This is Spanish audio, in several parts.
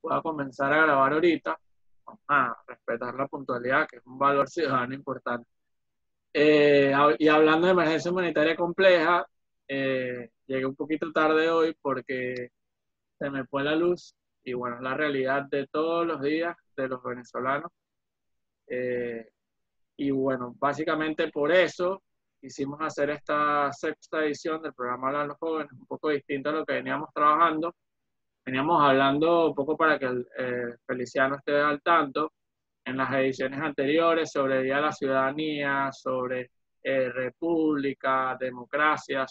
pueda comenzar a grabar ahorita. Vamos a respetar la puntualidad, que es un valor ciudadano importante. Y hablando de emergencia humanitaria compleja, llegué un poquito tarde hoy porque se me fue la luz y bueno, es la realidad de todos los días de los venezolanos. Y bueno, básicamente por eso quisimos hacer esta sexta edición del programa Hablan los Jóvenes, un poco distinto a lo que veníamos trabajando. Veníamos hablando un poco para que el Feliciano esté al tanto en las ediciones anteriores sobre Día de la Ciudadanía, sobre república, democracia,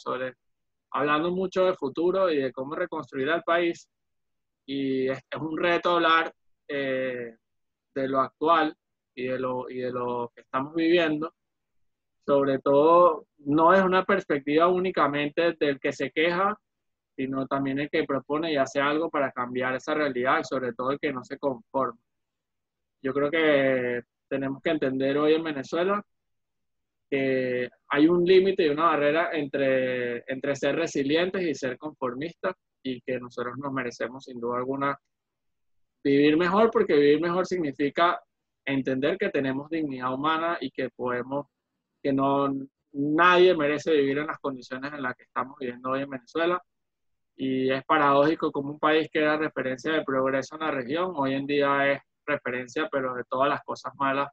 hablando mucho de futuro y de cómo reconstruir al país. Y es un reto hablar de lo actual y de lo que estamos viviendo. Sobre todo, no es una perspectiva únicamente del que se queja, sino también el que propone y hace algo para cambiar esa realidad y sobre todo el que no se conforma. Yo creo que tenemos que entender hoy en Venezuela que hay un límite y una barrera entre ser resilientes y ser conformistas y que nosotros nos merecemos sin duda alguna vivir mejor, porque vivir mejor significa entender que tenemos dignidad humana y que podemos, que no, nadie merece vivir en las condiciones en las que estamos viviendo hoy en Venezuela. Y es paradójico como un país que era referencia de progreso en la región, hoy en día es referencia, pero de todas las cosas malas.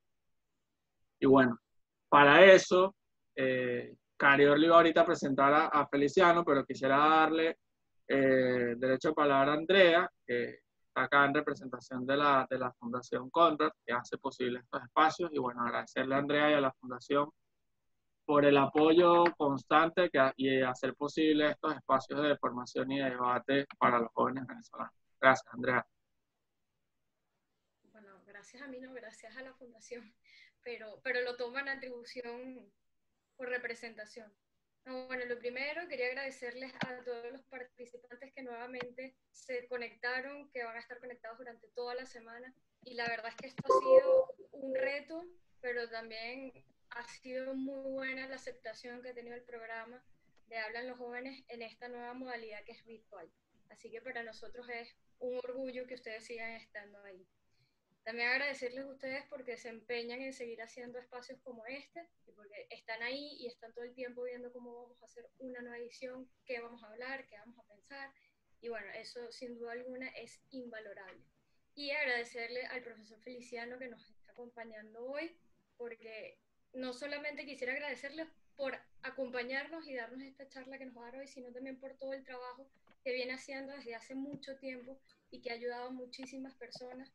Y bueno, para eso, Carior le iba ahorita a presentar a Feliciano, pero quisiera darle derecho de palabra a Andrea, que está acá en representación de la Fundación Conrad, que hace posible estos espacios. Y bueno, agradecerle a Andrea y a la Fundación por el apoyo constante y hacer posible estos espacios de formación y de debate para los jóvenes venezolanos. Gracias, Andrea. Bueno, gracias a mí, no, gracias a la Fundación, pero lo toman atribución por representación. No, bueno, lo primero, quería agradecerles a todos los participantes que nuevamente se conectaron, que van a estar conectados durante toda la semana. Y la verdad es que esto ha sido un reto, pero también ha sido muy buena la aceptación que ha tenido el programa de Hablan los Jóvenes en esta nueva modalidad que es virtual. Así que para nosotros es un orgullo que ustedes sigan estando ahí. También agradecerles a ustedes porque se empeñan en seguir haciendo espacios como este y porque están ahí y están todo el tiempo viendo cómo vamos a hacer una nueva edición, qué vamos a hablar, qué vamos a pensar. Y bueno, eso sin duda alguna es invalorable. Y agradecerle al profesor Feliciano que nos está acompañando hoy, porque no solamente quisiera agradecerles por acompañarnos y darnos esta charla que nos va a dar hoy, sino también por todo el trabajo que viene haciendo desde hace mucho tiempo y que ha ayudado a muchísimas personas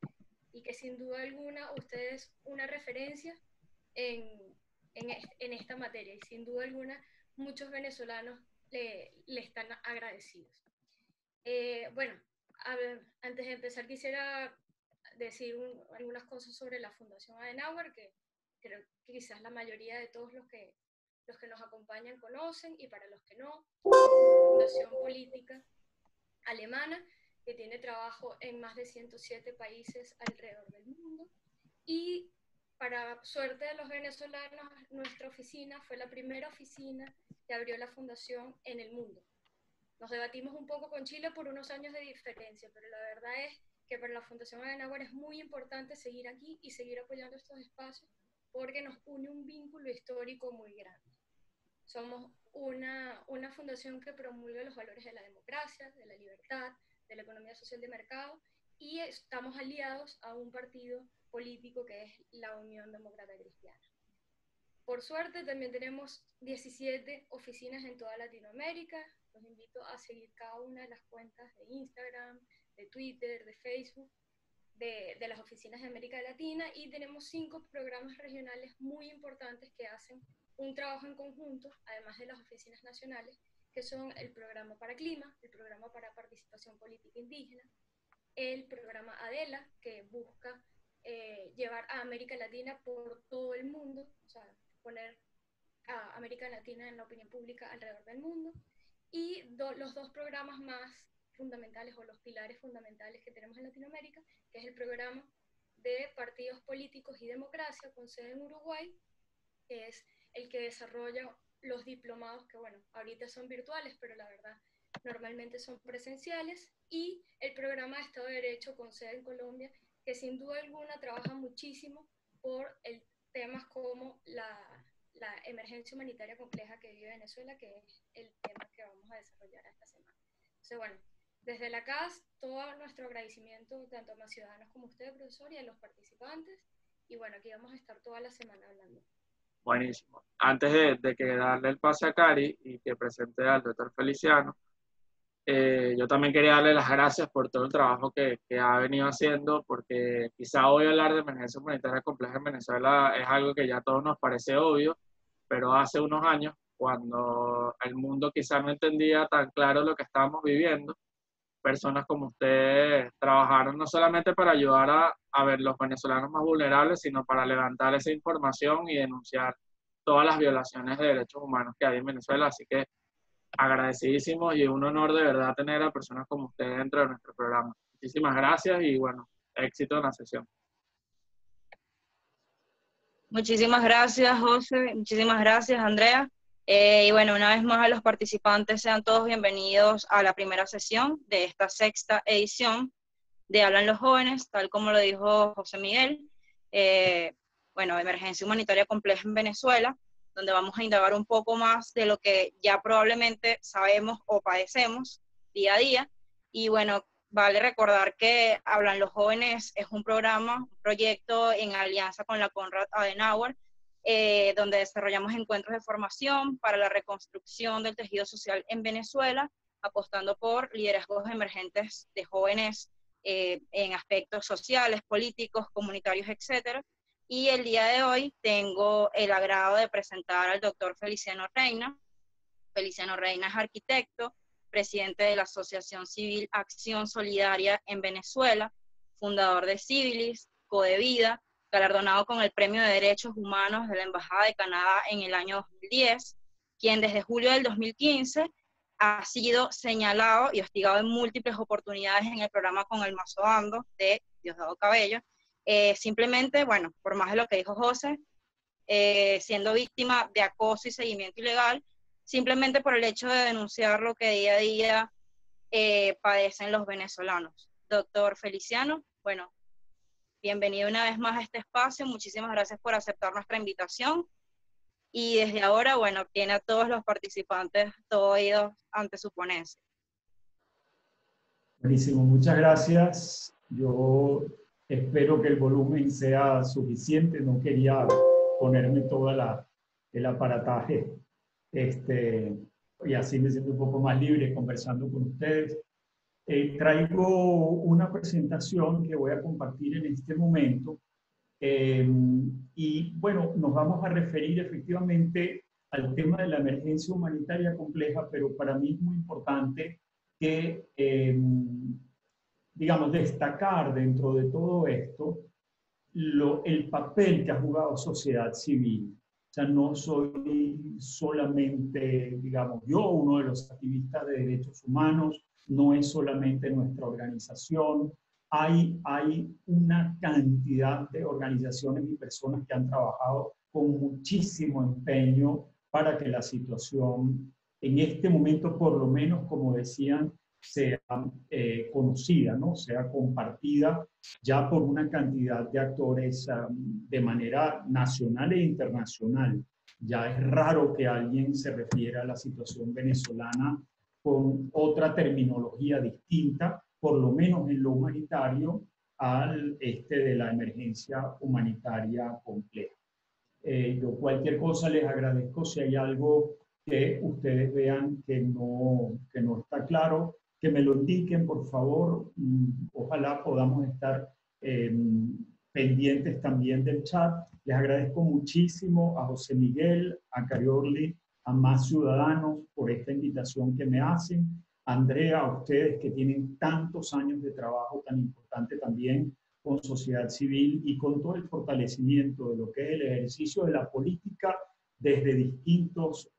y que sin duda alguna usted es una referencia en esta materia y sin duda alguna muchos venezolanos le están agradecidos. Bueno, antes de empezar quisiera decir algunas cosas sobre la Fundación Adenauer, que creo que quizás la mayoría de todos los que nos acompañan conocen, y para los que no, es una fundación política alemana que tiene trabajo en más de 107 países alrededor del mundo. Y para suerte de los venezolanos, nuestra oficina fue la primera oficina que abrió la fundación en el mundo. Nos debatimos un poco con Chile por unos años de diferencia, pero la verdad es que para la Fundación Adenauer es muy importante seguir aquí y seguir apoyando estos espacios porque nos une un vínculo histórico muy grande. Somos una fundación que promulga los valores de la democracia, de la libertad, de la economía social de mercado, y estamos aliados a un partido político que es la Unión Demócrata Cristiana. Por suerte también tenemos 17 oficinas en toda Latinoamérica. Los invito a seguir cada una de las cuentas de Instagram, de Twitter, de Facebook, de las oficinas de América Latina, y tenemos 5 programas regionales muy importantes que hacen un trabajo en conjunto, además de las oficinas nacionales, que son el Programa para Clima, el Programa para Participación Política Indígena, el Programa ADELA, que busca llevar a América Latina por todo el mundo, o sea, poner a América Latina en la opinión pública alrededor del mundo, y los dos programas más fundamentales, o los pilares fundamentales que tenemos en Latinoamérica, que es el Programa de Partidos Políticos y Democracia, con sede en Uruguay, que es el que desarrolla los diplomados, que bueno, ahorita son virtuales, pero la verdad normalmente son presenciales, y el programa de Estado de Derecho con sede en Colombia, que sin duda alguna trabaja muchísimo por temas como la emergencia humanitaria compleja que vive Venezuela, que es el tema que vamos a desarrollar esta semana. Entonces, bueno, desde la CAS, todo nuestro agradecimiento tanto a los ciudadanos como a usted, profesor, y a los participantes. Y bueno, aquí vamos a estar toda la semana hablando. Buenísimo. Antes de que darle el pase a Cari y que presente al doctor Feliciano, yo también quería darle las gracias por todo el trabajo que ha venido haciendo, porque quizá hoy hablar de emergencia humanitaria compleja en Venezuela es algo que ya a todos nos parece obvio, pero hace unos años, cuando el mundo quizá no entendía tan claro lo que estábamos viviendo, personas como ustedes trabajaron no solamente para ayudar a ver los venezolanos más vulnerables, sino para levantar esa información y denunciar todas las violaciones de derechos humanos que hay en Venezuela. Así que agradecidísimos y un honor de verdad tener a personas como ustedes dentro de nuestro programa. Muchísimas gracias y bueno, éxito en la sesión. Muchísimas gracias, José. Muchísimas gracias, Andrea. Y bueno, una vez más a los participantes, sean todos bienvenidos a la primera sesión de esta sexta edición de Hablan los Jóvenes, tal como lo dijo José Miguel. Bueno, emergencia humanitaria compleja en Venezuela, donde vamos a indagar un poco más de lo que ya probablemente sabemos o padecemos día a día. Y bueno, vale recordar que Hablan los Jóvenes es un programa, un proyecto en alianza con la Konrad Adenauer, donde desarrollamos encuentros de formación para la reconstrucción del tejido social en Venezuela, apostando por liderazgos emergentes de jóvenes en aspectos sociales, políticos, comunitarios, etc. Y el día de hoy tengo el agrado de presentar al doctor Feliciano Reina. Feliciano Reina es arquitecto, presidente de la Asociación Civil Acción Solidaria en Venezuela, fundador de Civilis, Codevida, galardonado con el Premio de Derechos Humanos de la Embajada de Canadá en el año 2010, quien desde julio del 2015 ha sido señalado y hostigado en múltiples oportunidades en el programa Con el Mazo Dando de Diosdado Cabello. Simplemente, bueno, por más de lo que dijo José, siendo víctima de acoso y seguimiento ilegal, simplemente por el hecho de denunciar lo que día a día padecen los venezolanos. Doctor Feliciano, bueno, bienvenido una vez más a este espacio, muchísimas gracias por aceptar nuestra invitación. Y desde ahora, bueno, tiene a todos los participantes todo oídos ante su ponencia. Buenísimo, muchas gracias. Yo espero que el volumen sea suficiente. No quería ponerme toda el aparataje y así me siento un poco más libre conversando con ustedes. Traigo una presentación que voy a compartir en este momento. Y bueno, nos vamos a referir efectivamente al tema de la emergencia humanitaria compleja, pero para mí es muy importante que, digamos, destacar dentro de todo esto el papel que ha jugado sociedad civil. O sea, no soy solamente, digamos, yo uno de los activistas de derechos humanos, no es solamente nuestra organización. Hay una cantidad de organizaciones y personas que han trabajado con muchísimo empeño para que la situación en este momento, por lo menos, como decían, sea conocida, ¿no? Sea compartida ya por una cantidad de actores de manera nacional e internacional. Ya es raro que alguien se refiera a la situación venezolana con otra terminología distinta, por lo menos en lo humanitario, al de la emergencia humanitaria compleja. Yo cualquier cosa les agradezco si hay algo que ustedes vean que no está claro, que me lo indiquen, por favor. Ojalá podamos estar pendientes también del chat. Les agradezco muchísimo a José Miguel, a Cariorli, a más ciudadanos por esta invitación que me hacen. A Andrea, a ustedes que tienen tantos años de trabajo tan importante también con sociedad civil y con todo el fortalecimiento de lo que es el ejercicio de la política desde distintos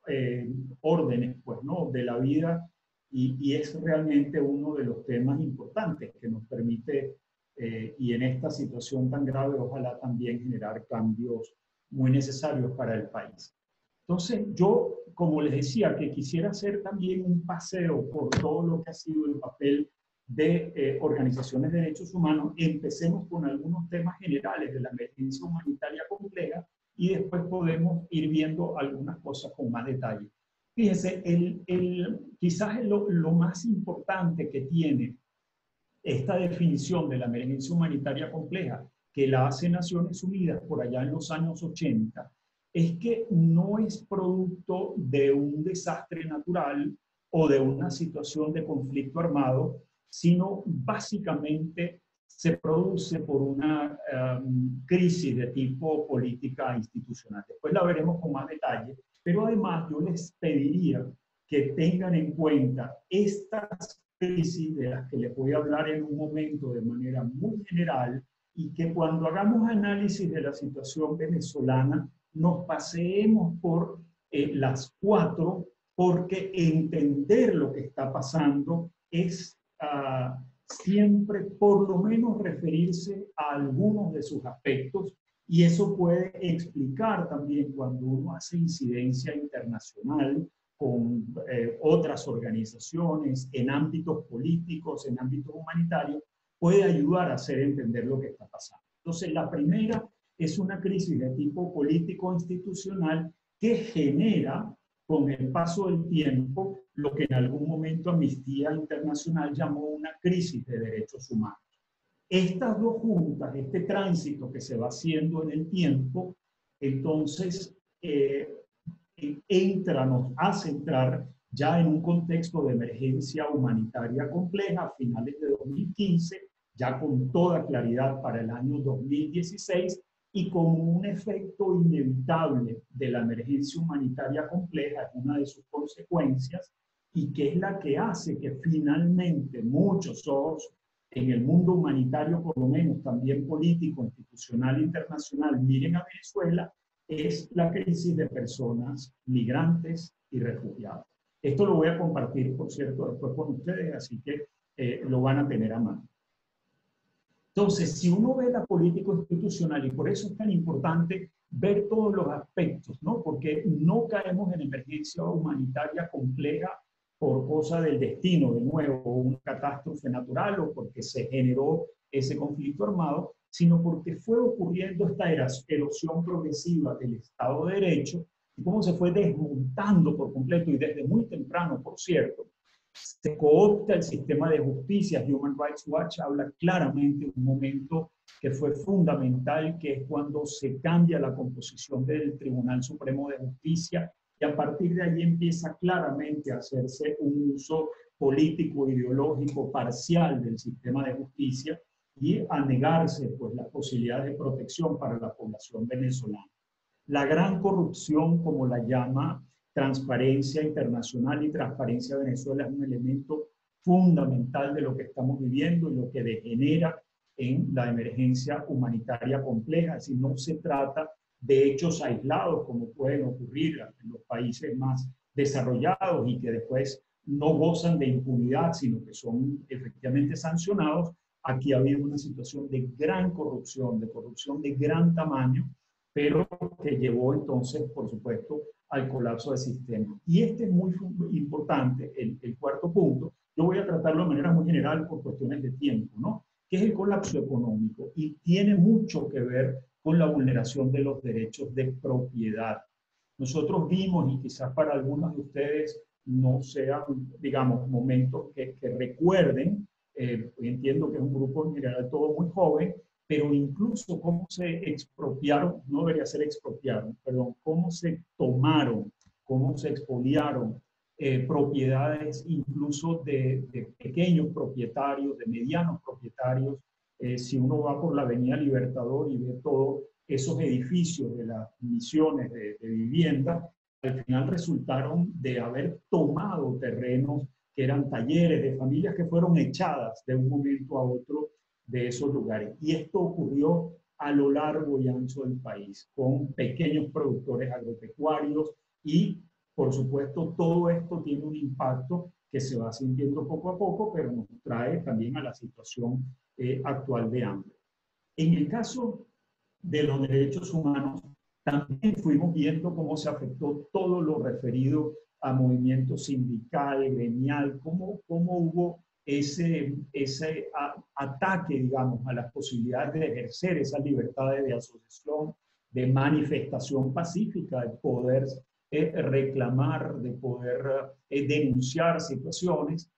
órdenes, pues, ¿no? De la vida, y es realmente uno de los temas importantes que nos permite, y en esta situación tan grave, ojalá también generar cambios muy necesarios para el país. Entonces, yo, como les decía, que quisiera hacer también un paseo por todo lo que ha sido el papel de organizaciones de derechos humanos, empecemos con algunos temas generales de la emergencia humanitaria compleja y después podemos ir viendo algunas cosas con más detalle. Fíjense, quizás lo más importante que tiene esta definición de la emergencia humanitaria compleja, que la hace Naciones Unidas por allá en los años 80, es que no es producto de un desastre natural o de una situación de conflicto armado, sino básicamente se produce por una crisis de tipo política institucional. Después la veremos con más detalle, pero además yo les pediría que tengan en cuenta estas crisis de las que les voy a hablar en un momento de manera muy general y que cuando hagamos análisis de la situación venezolana nos paseemos por las cuatro, porque entender lo que está pasando es siempre por lo menos referirse a algunos de sus aspectos, y eso puede explicar también cuando uno hace incidencia internacional con otras organizaciones en ámbitos políticos, en ámbitos humanitarios, puede ayudar a hacer entender lo que está pasando. Entonces, la primera es una crisis de tipo político-institucional que genera, con el paso del tiempo, lo que en algún momento Amnistía Internacional llamó una crisis de derechos humanos. Estas dos juntas, este tránsito que se va haciendo en el tiempo, entonces nos hace entrar ya en un contexto de emergencia humanitaria compleja a finales de 2015, ya con toda claridad para el año 2016, y como un efecto inevitable de la emergencia humanitaria compleja, es una de sus consecuencias, y que es la que hace que finalmente muchos ojos en el mundo humanitario, por lo menos también político, institucional, internacional, miren a Venezuela, es la crisis de personas migrantes y refugiados. Esto lo voy a compartir, por cierto, después con ustedes, así que lo van a tener a mano. Entonces, si uno ve la política institucional, y por eso es tan importante ver todos los aspectos, ¿no? Porque no caemos en emergencia humanitaria compleja por cosa del destino, de nuevo, una catástrofe natural o porque se generó ese conflicto armado, sino porque fue ocurriendo esta erosión progresiva del Estado de Derecho y cómo se fue desmontando por completo, y desde muy temprano, por cierto, se coopta el sistema de justicia. Human Rights Watch habla claramente de un momento que fue fundamental, que es cuando se cambia la composición del Tribunal Supremo de Justicia, y a partir de ahí empieza claramente a hacerse un uso político, ideológico, parcial del sistema de justicia, y a negarse pues, las posibilidades de protección para la población venezolana. La gran corrupción, como la llama Transparencia Internacional y Transparencia Venezuela, es un elemento fundamental de lo que estamos viviendo y lo que degenera en la emergencia humanitaria compleja. Es decir, no se trata de hechos aislados como pueden ocurrir en los países más desarrollados y que después no gozan de impunidad, sino que son efectivamente sancionados. Aquí ha habido una situación de gran corrupción de gran tamaño, pero que llevó entonces, por supuesto, al colapso del sistema. Y este es muy importante, el cuarto punto. Yo voy a tratarlo de manera muy general por cuestiones de tiempo, ¿no? Que es el colapso económico, y tiene mucho que ver con la vulneración de los derechos de propiedad. Nosotros vimos, y quizás para algunos de ustedes no sean, digamos, momentos que recuerden, entiendo que es un grupo en general todo muy joven, pero incluso cómo se expropiaron, no debería ser expropiaron, perdón, cómo se tomaron, cómo se expoliaron propiedades incluso de pequeños propietarios, de medianos propietarios. Si uno va por la Avenida Libertador y ve todos esos edificios de las misiones de vivienda, al final resultaron de haber tomado terrenos que eran talleres de familias que fueron echadas de un momento a otro de esos lugares. Y esto ocurrió a lo largo y ancho del país, con pequeños productores agropecuarios, y por supuesto todo esto tiene un impacto que se va sintiendo poco a poco, pero nos trae también a la situación actual de hambre. En el caso de los derechos humanos, también fuimos viendo cómo se afectó todo lo referido a movimiento sindical, gremial, cómo hubo ese ataque, digamos, a las posibilidades de ejercer esas libertades de asociación, de manifestación pacífica, de poder reclamar, de poder denunciar situaciones,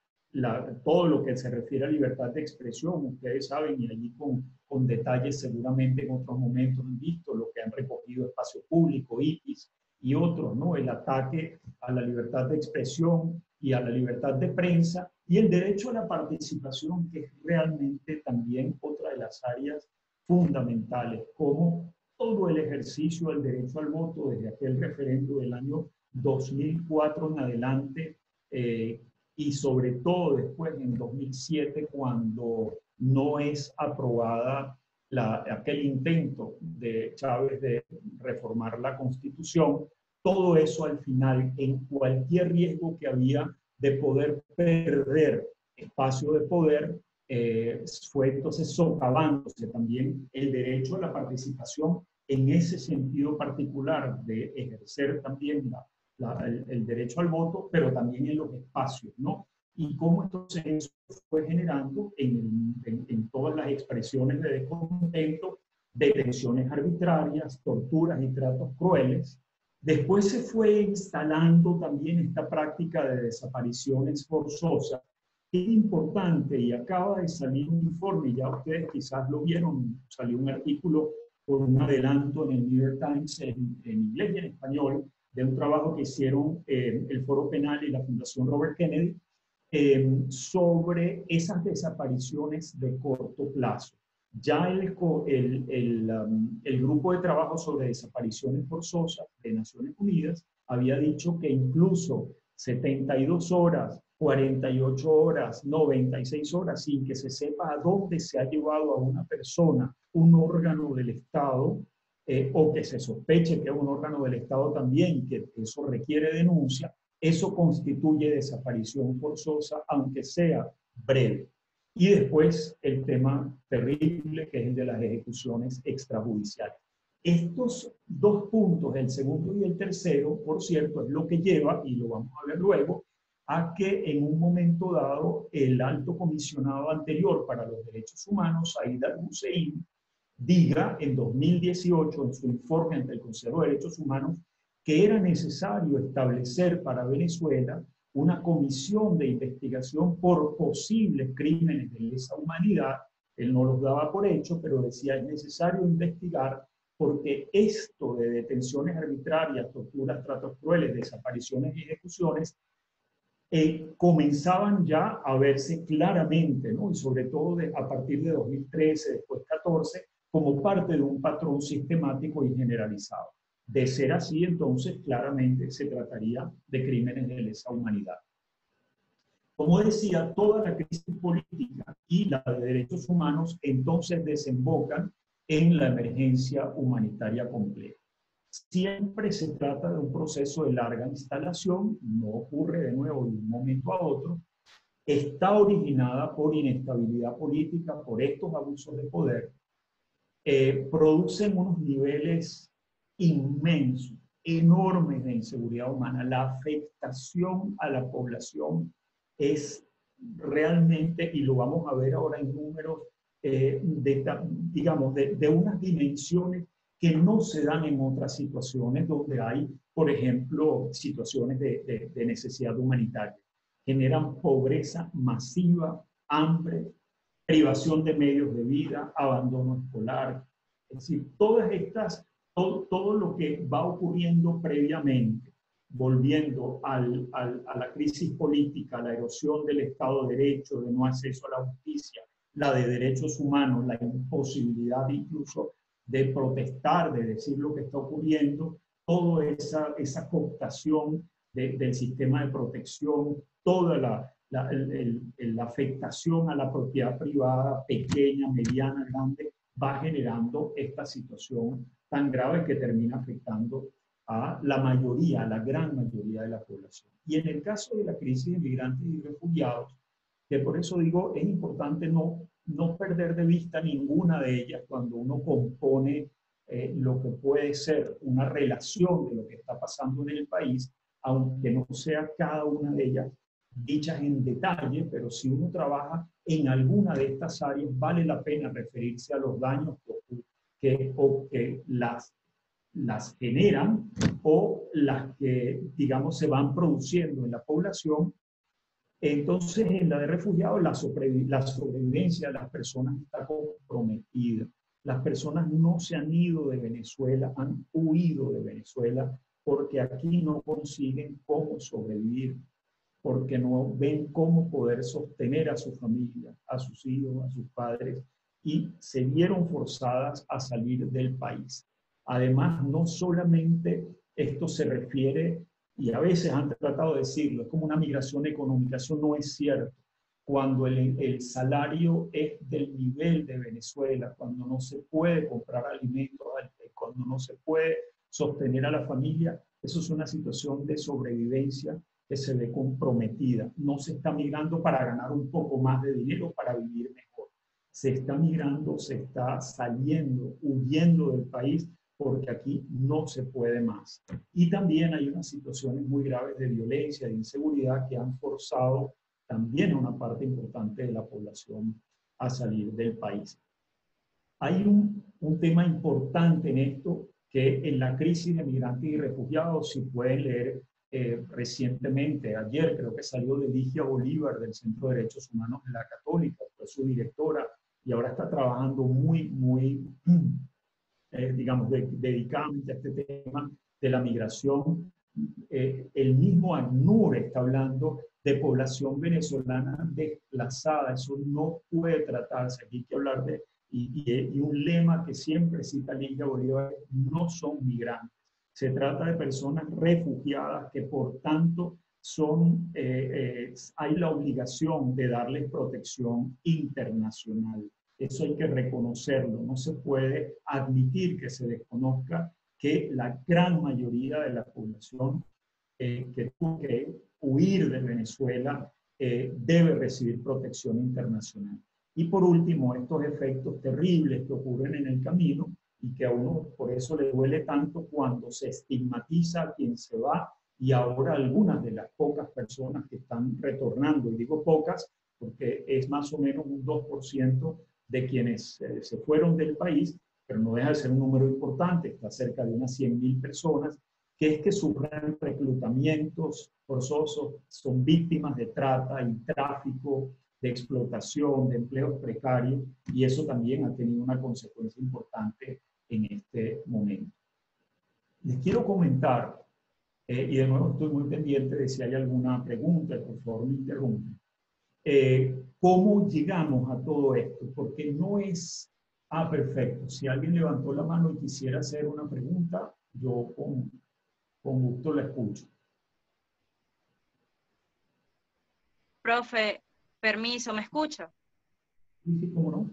todo lo que se refiere a libertad de expresión, ustedes saben, y allí con detalles seguramente en otros momentos han visto lo que han recogido Espacio Público, IPIS y otros, ¿no? El ataque a la libertad de expresión y a la libertad de prensa y el derecho a la participación, que es realmente también otra de las áreas fundamentales, como todo el ejercicio del derecho al voto desde aquel referendo del año 2004 en adelante, y sobre todo después en 2007, cuando no es aprobada aquel intento de Chávez de reformar la Constitución, todo eso al final, en cualquier riesgo que había de poder perder espacio de poder, fue entonces socavándose también el derecho a la participación en ese sentido particular de ejercer también el derecho al voto, pero también en los espacios, ¿no? Y cómo entonces eso fue generando en todas las expresiones de descontento, detenciones arbitrarias, torturas y tratos crueles. Después se fue instalando también esta práctica de desapariciones forzosas. Es importante, y acaba de salir un informe, ya ustedes quizás lo vieron, salió un artículo por un adelanto en el New York Times en inglés y en español, de un trabajo que hicieron el Foro Penal y la Fundación Robert Kennedy sobre esas desapariciones de corto plazo. Ya el grupo de trabajo sobre desapariciones forzosas de Naciones Unidas había dicho que incluso 72 horas, 48 horas, 96 horas, sin que se sepa a dónde se ha llevado a una persona, un órgano del Estado, o que se sospeche que es un órgano del Estado también, que eso requiere denuncia, eso constituye desaparición forzosa, aunque sea breve. Y después el tema terrible, que es el de las ejecuciones extrajudiciales. Estos dos puntos, el segundo y el tercero, por cierto, es lo que lleva, y lo vamos a ver luego, a que en un momento dado el alto comisionado anterior para los derechos humanos, Said al-Hussein, diga en 2018 en su informe ante el Consejo de Derechos Humanos que era necesario establecer para Venezuela una comisión de investigación por posibles crímenes de lesa humanidad. Él no los daba por hecho, pero decía es necesario investigar porque esto de detenciones arbitrarias, torturas, tratos crueles, desapariciones y ejecuciones comenzaban ya a verse claramente, ¿no? Y sobre todo a partir de 2013, después 2014, como parte de un patrón sistemático y generalizado. De ser así, entonces, claramente se trataría de crímenes de lesa humanidad. Como decía, toda la crisis política y la de derechos humanos entonces desembocan en la emergencia humanitaria compleja. Siempre se trata de un proceso de larga instalación, no ocurre de nuevo de un momento a otro, está originada por inestabilidad política, por estos abusos de poder, producen unos niveles inmensos, enormes de inseguridad humana. La afectación a la población es realmente, y lo vamos a ver ahora en números, digamos, de unas dimensiones que no se dan en otras situaciones donde hay, por ejemplo, situaciones de necesidad humanitaria. Generan pobreza masiva, hambre, privación de medios de vida, abandono escolar. Es decir, todas estas, todo lo que va ocurriendo previamente, volviendo a la crisis política, la erosión del Estado de Derecho, de no acceso a la justicia, la de derechos humanos, la imposibilidad incluso de protestar, de decir lo que está ocurriendo, toda esa cooptación del sistema de protección, toda la afectación a la propiedad privada, pequeña, mediana, grande, va generando esta situación tan grave que termina afectando a la mayoría, a la gran mayoría de la población. Y en el caso de la crisis de migrantes y refugiados, que por eso digo, es importante no perder de vista ninguna de ellas cuando uno compone lo que puede ser una relación de lo que está pasando en el país, aunque no sea cada una de ellas dichas en detalle, pero si uno trabaja en alguna de estas áreas, vale la pena referirse a los daños que las generan o las que, digamos, se van produciendo en la población. Entonces, en la de refugiados, la sobrevivencia de las personas está comprometida. Las personas no se han ido de Venezuela, han huido de Venezuela porque aquí no consiguen cómo sobrevivir, porque no ven cómo poder sostener a su familia, a sus hijos, a sus padres, y se vieron forzadas a salir del país. Además, no solamente esto se refiere, y a veces han tratado de decirlo, es como una migración económica, eso no es cierto. Cuando el salario es del nivel de Venezuela, cuando no se puede comprar alimentos, cuando no se puede sostener a la familia, eso es una situación de sobrevivencia que se ve comprometida. No se está migrando para ganar un poco más de dinero, para vivir mejor. Se está migrando, se está saliendo, huyendo del país, porque aquí no se puede más. Y también hay unas situaciones muy graves de violencia, de inseguridad, que han forzado también a una parte importante de la población a salir del país. Hay un tema importante en esto, que en la crisis de migrantes y refugiados, si pueden leer recientemente, ayer creo que salió de Ligia Bolívar del Centro de Derechos Humanos de la Católica, fue su directora, y ahora está trabajando muy, digamos, dedicadamente a este tema de la migración. El mismo ACNUR está hablando de población venezolana desplazada. Eso no puede tratarse. Aquí hay que hablar de, y un lema que siempre cita Ligia Bolívar, no son migrantes. Se trata de personas refugiadas que por tanto son, hay la obligación de darles protección internacional. Eso hay que reconocerlo. No se puede admitir que se desconozca que la gran mayoría de la población que tuvo que huir de Venezuela debe recibir protección internacional. Y por último, estos efectos terribles que ocurren en el camino y que a uno por eso le duele tanto cuando se estigmatiza a quien se va, y ahora algunas de las pocas personas que están retornando, y digo pocas porque es más o menos un 2% de quienes se fueron del país, pero no deja de ser un número importante, está cerca de unas 100.000 personas, que es que sufren reclutamientos forzosos, son víctimas de trata y tráfico, de explotación, de empleos precarios, y eso también ha tenido una consecuencia importante en este momento. Les quiero comentar, y de nuevo estoy muy pendiente de si hay alguna pregunta, por favor me interrumpen. ¿Cómo llegamos a todo esto? Porque no es, perfecto, si alguien levantó la mano y quisiera hacer una pregunta, yo con gusto la escucho. Profe, permiso, ¿me escucha? Sí, ¿cómo no?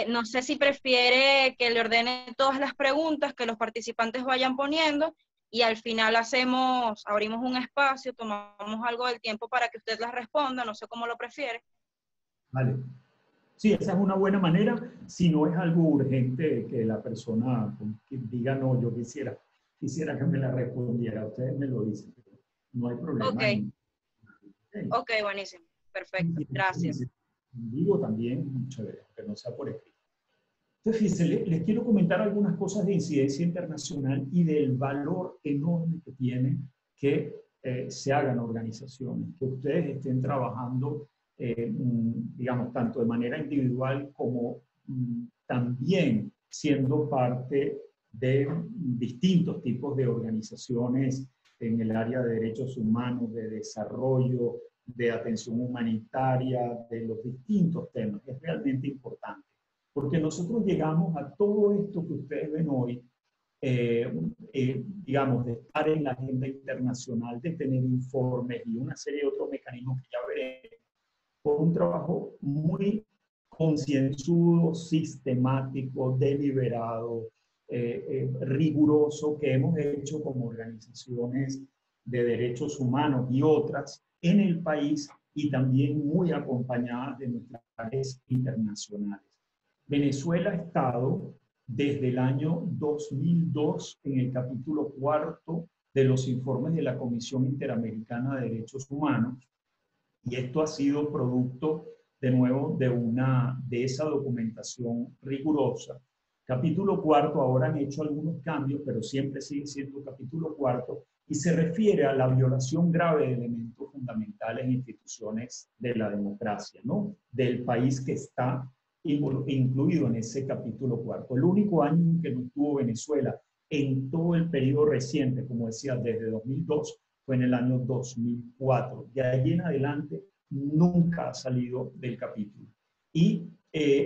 No sé si prefiere que le ordene todas las preguntas que los participantes vayan poniendo y al final abrimos un espacio, tomamos algo del tiempo para que usted las responda, no sé cómo lo prefiere. Vale. Sí, esa es una buena manera, si no es algo urgente que la persona diga, no, yo quisiera que me la respondiera, ustedes me lo dicen, no hay problema. Ok, ok, buenísimo, perfecto, gracias. Digo también, chévere, que no sea por escrito. Entonces, fíjense, les quiero comentar algunas cosas de incidencia internacional y del valor enorme que tiene que se hagan organizaciones, que ustedes estén trabajando, digamos, tanto de manera individual como también siendo parte de distintos tipos de organizaciones en el área de derechos humanos, de desarrollo, de atención humanitaria, de los distintos temas. Es realmente importante, porque nosotros llegamos a todo esto que ustedes ven hoy, digamos, de estar en la agenda internacional, de tener informes y una serie de otros mecanismos que ya veremos, por un trabajo muy concienzudo, sistemático, deliberado, riguroso que hemos hecho como organizaciones de derechos humanos y otras en el país, y también muy acompañadas de nuestras redes internacionales. Venezuela ha estado desde el año 2002 en el capítulo 4 de los informes de la Comisión Interamericana de Derechos Humanos, Y esto ha sido producto, de nuevo, de esa documentación rigurosa. Capítulo cuarto, ahora han hecho algunos cambios, pero siempre sigue siendo capítulo cuarto, y se refiere a la violación grave de elementos fundamentales en instituciones de la democracia, ¿no? Del país que está incluido en ese capítulo cuarto. El único año en que no estuvo Venezuela en todo el periodo reciente, como decía, desde 2002, fue en el año 2004. De allí en adelante nunca ha salido del capítulo. Y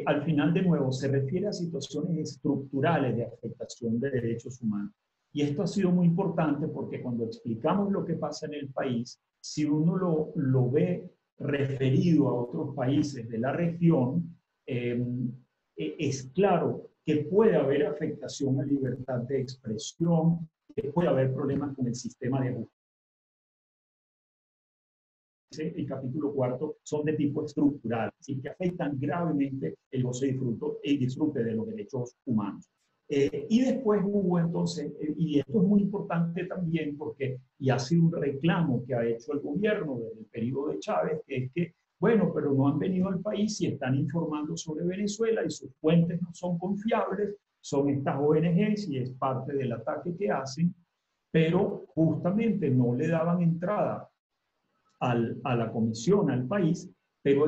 al final, de nuevo, se refiere a situaciones estructurales de afectación de derechos humanos. Y esto ha sido muy importante porque cuando explicamos lo que pasa en el país, si uno lo ve referido a otros países de la región, es claro que puede haber afectación a libertad de expresión, que puede haber problemas con el sistema de justicia. El capítulo cuarto son de tipo estructural, y que afectan gravemente el goce y disfrute de los derechos humanos. Y después hubo entonces, y esto es muy importante también porque, y ha sido un reclamo que ha hecho el gobierno desde el periodo de Chávez, que es que, bueno, pero no han venido al país y están informando sobre Venezuela y sus fuentes no son confiables, son estas ONGs y es parte del ataque que hacen, pero justamente no le daban entrada a la comisión, al país, pero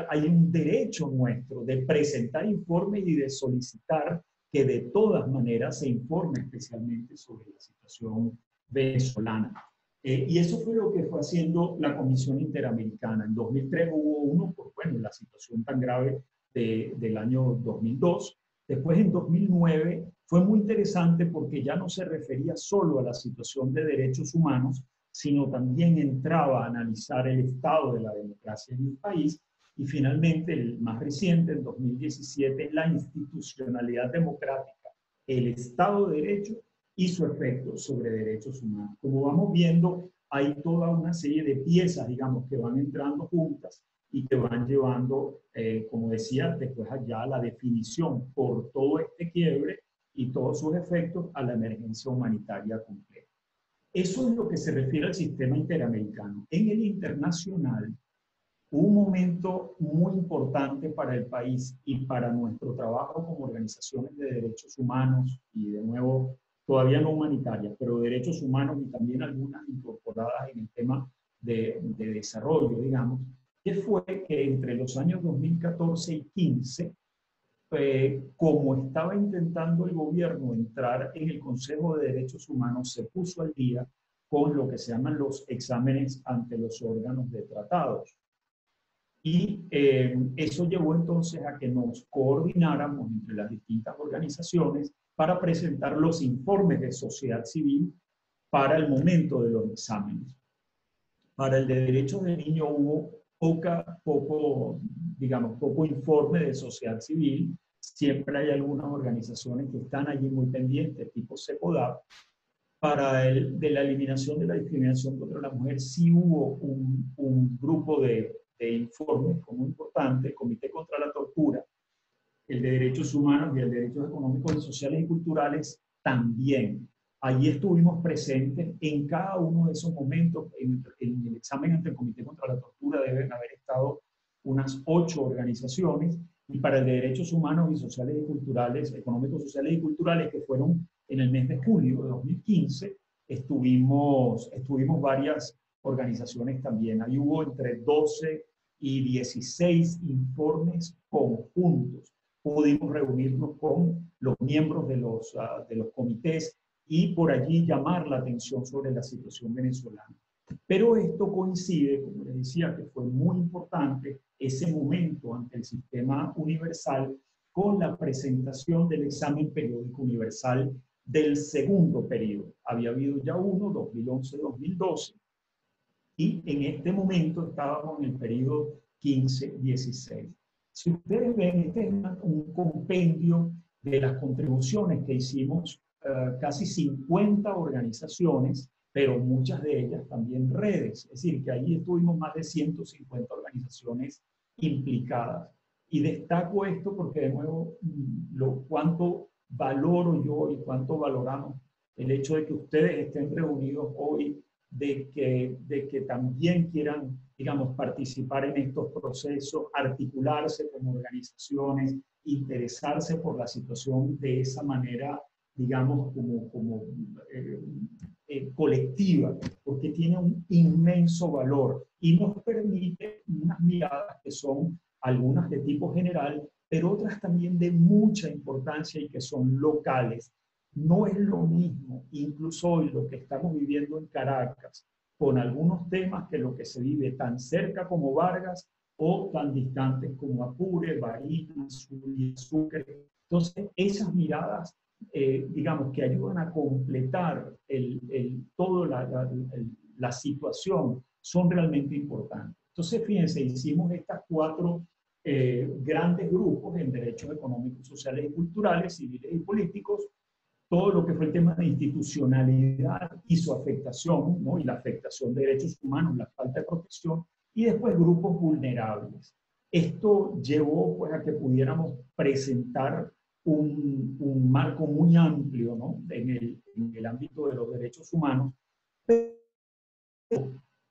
hay un derecho nuestro de presentar informes y de solicitar que de todas maneras se informe especialmente sobre la situación venezolana. Y eso fue lo que fue haciendo la Comisión Interamericana. En 2003 hubo uno por, bueno, la situación tan grave del año 2002. Después, en 2009, fue muy interesante porque ya no se refería solo a la situación de derechos humanos, sino también entraba a analizar el estado de la democracia en el país. Y finalmente, el más reciente, en 2017, la institucionalidad democrática, el Estado de Derecho y su efecto sobre derechos humanos. Como vamos viendo, hay toda una serie de piezas, digamos, que van entrando juntas y que van llevando, como decía, después allá la definición por todo este quiebre y todos sus efectos a la emergencia humanitaria completa. Eso es lo que se refiere al sistema interamericano. En el internacional, un momento muy importante para el país y para nuestro trabajo como organizaciones de derechos humanos, y de nuevo, todavía no humanitarias, pero derechos humanos y también algunas incorporadas en el tema de desarrollo, digamos, que fue que entre los años 2014 y 15, como estaba intentando el gobierno entrar en el Consejo de Derechos Humanos, se puso al día con lo que se llaman los exámenes ante los órganos de tratados. Y eso llevó entonces a que nos coordináramos entre las distintas organizaciones para presentar los informes de sociedad civil para el momento de los exámenes. Para el de derechos del niño hubo poco informe de sociedad civil. Siempre hay algunas organizaciones que están allí muy pendientes, tipo CEPODAP. Para el de la eliminación de la discriminación contra la mujer sí hubo un grupo de informes como importante, el Comité contra la Tortura, el de Derechos Humanos y el de Derechos Económicos, Sociales y Culturales también. Allí estuvimos presentes en cada uno de esos momentos. En el examen ante el Comité contra la Tortura deben haber estado unas 8 organizaciones, y para el de Derechos Humanos y Sociales y Culturales, Económicos, Sociales y Culturales, que fueron en el mes de julio de 2015, estuvimos varias organizaciones también. Ahí hubo entre 12 y 16 informes conjuntos. Pudimos reunirnos con los miembros de los comités y por allí llamar la atención sobre la situación venezolana. Pero esto coincide, como les decía, que fue muy importante ese momento ante el sistema universal con la presentación del examen periódico universal del segundo periodo. Había habido ya uno, 2011-2012, y en este momento estábamos en el periodo 15-16. Si ustedes ven, este es un compendio de las contribuciones que hicimos casi 50 organizaciones, pero muchas de ellas también redes. Es decir, que allí estuvimos más de 150 organizaciones implicadas. Y destaco esto porque, de nuevo, cuánto valoro yo y cuánto valoramos el hecho de que ustedes estén reunidos hoy, de que también quieran digamos, participar en estos procesos, articularse como organizaciones, interesarse por la situación de esa manera, digamos, como colectiva, porque tiene un inmenso valor y nos permite unas miradas que son algunas de tipo general, pero otras también de mucha importancia y que son locales. No es lo mismo, incluso hoy, lo que estamos viviendo en Caracas, con algunos temas que lo que se vive tan cerca como Vargas o tan distantes como Apure, Barinas, Zulia, Sucre. Entonces, esas miradas, digamos, que ayudan a completar toda la situación, son realmente importantes. Entonces, fíjense, hicimos estas 4 grandes grupos en derechos económicos, sociales y culturales, civiles y políticos, todo lo que fue el tema de institucionalidad y su afectación, ¿no? Y la afectación de derechos humanos, la falta de protección, y después grupos vulnerables. Esto llevó pues, a que pudiéramos presentar un marco muy amplio, ¿no? en el ámbito de los derechos humanos, pero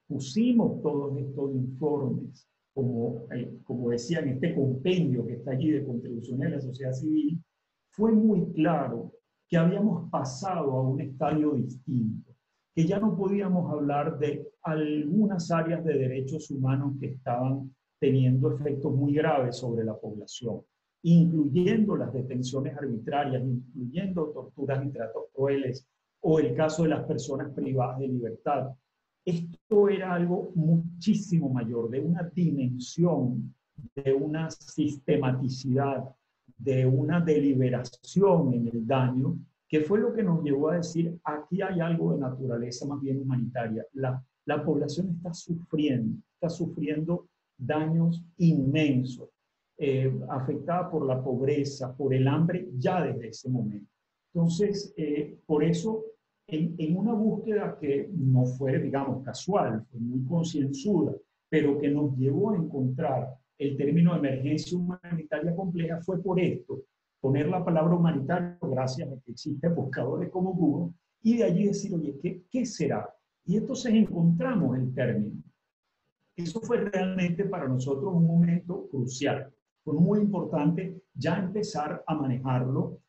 pusimos todos estos informes, como decía en este compendio que está allí de contribuciones de la sociedad civil, fue muy claro que habíamos pasado a un estadio distinto, que ya no podíamos hablar de algunas áreas de derechos humanos que estaban teniendo efectos muy graves sobre la población, incluyendo las detenciones arbitrarias, incluyendo torturas y tratos crueles, o el caso de las personas privadas de libertad. Esto era algo muchísimo mayor, de una dimensión, de una sistematicidad, de una deliberación en el daño, que fue lo que nos llevó a decir, aquí hay algo de naturaleza más bien humanitaria. La población está sufriendo daños inmensos, afectada por la pobreza, por el hambre, ya desde ese momento. Entonces, por eso, en una búsqueda que no fue, digamos, casual, fue muy concienzuda, pero que nos llevó a encontrar el término de emergencia humanitaria compleja, fue por esto, poner la palabra humanitario, gracias a que existen buscadores como Google, y de allí decir, oye, ¿qué será? Y entonces encontramos el término. Eso fue realmente para nosotros un momento crucial. Fue muy importante ya empezar a manejarlo,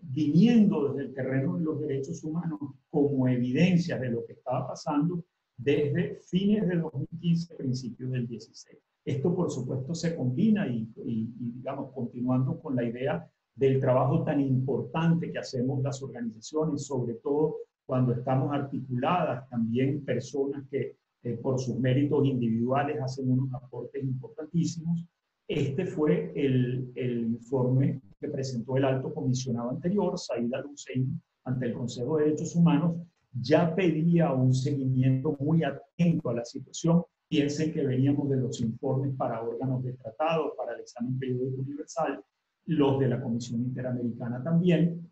viniendo desde el terreno de los derechos humanos como evidencia de lo que estaba pasando desde fines de 2015, principios del 16. Esto, por supuesto, se combina y, digamos, continuando con la idea del trabajo tan importante que hacemos las organizaciones, sobre todo cuando estamos articuladas también personas que por sus méritos individuales hacen unos aportes importantísimos. Este fue el informe que presentó el alto comisionado anterior, Said Al-Hussein, ante el Consejo de Derechos Humanos. Ya pedía un seguimiento muy atento a la situación. Piensen que veníamos de los informes para órganos de tratado, para el examen periódico universal, los de la Comisión Interamericana también.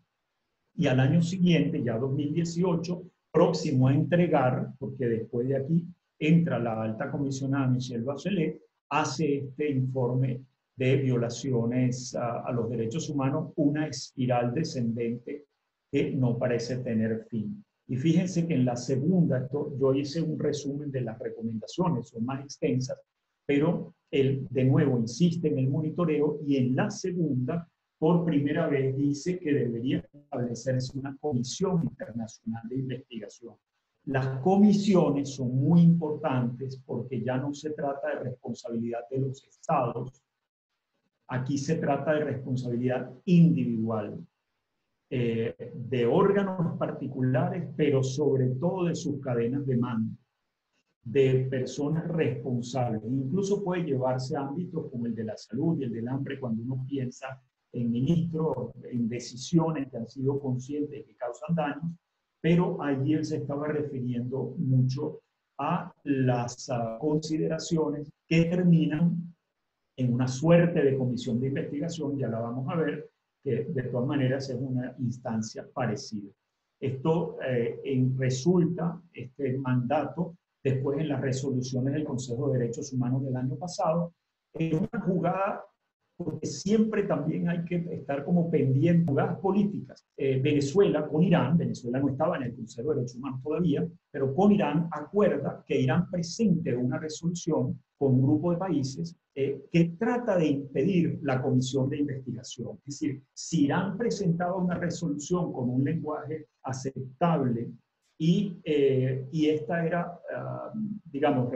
Y al año siguiente, ya 2018, próximo a entregar, porque después de aquí entra la alta comisionada Michelle Bachelet, hace este informe de violaciones a los derechos humanos, una espiral descendente que no parece tener fin. Y fíjense que en la segunda, yo hice un resumen de las recomendaciones, son más extensas, pero él de nuevo insiste en el monitoreo y en la segunda, por primera vez, dice que debería establecerse una comisión internacional de investigación. Las comisiones son muy importantes porque ya no se trata de responsabilidad de los estados, aquí se trata de responsabilidad individual, de órganos particulares, pero sobre todo de sus cadenas de mando, de personas responsables. Incluso puede llevarse a ámbitos como el de la salud y el del hambre cuando uno piensa en ministros, en decisiones que han sido conscientes y que causan daños, pero allí él se estaba refiriendo mucho a las consideraciones que terminan en una suerte de comisión de investigación, ya la vamos a ver, que de todas maneras es una instancia parecida. Esto resulta, este mandato, después en las resoluciones del Consejo de Derechos Humanos del año pasado, en una jugada porque siempre también hay que estar como pendiente de las políticas. Venezuela con Irán, Venezuela no estaba en el Consejo de Derechos Humanos todavía, pero con Irán acuerda que Irán presente una resolución con un grupo de países que trata de impedir la comisión de investigación. Es decir, si Irán presentaba una resolución con un lenguaje aceptable y esta era, digamos,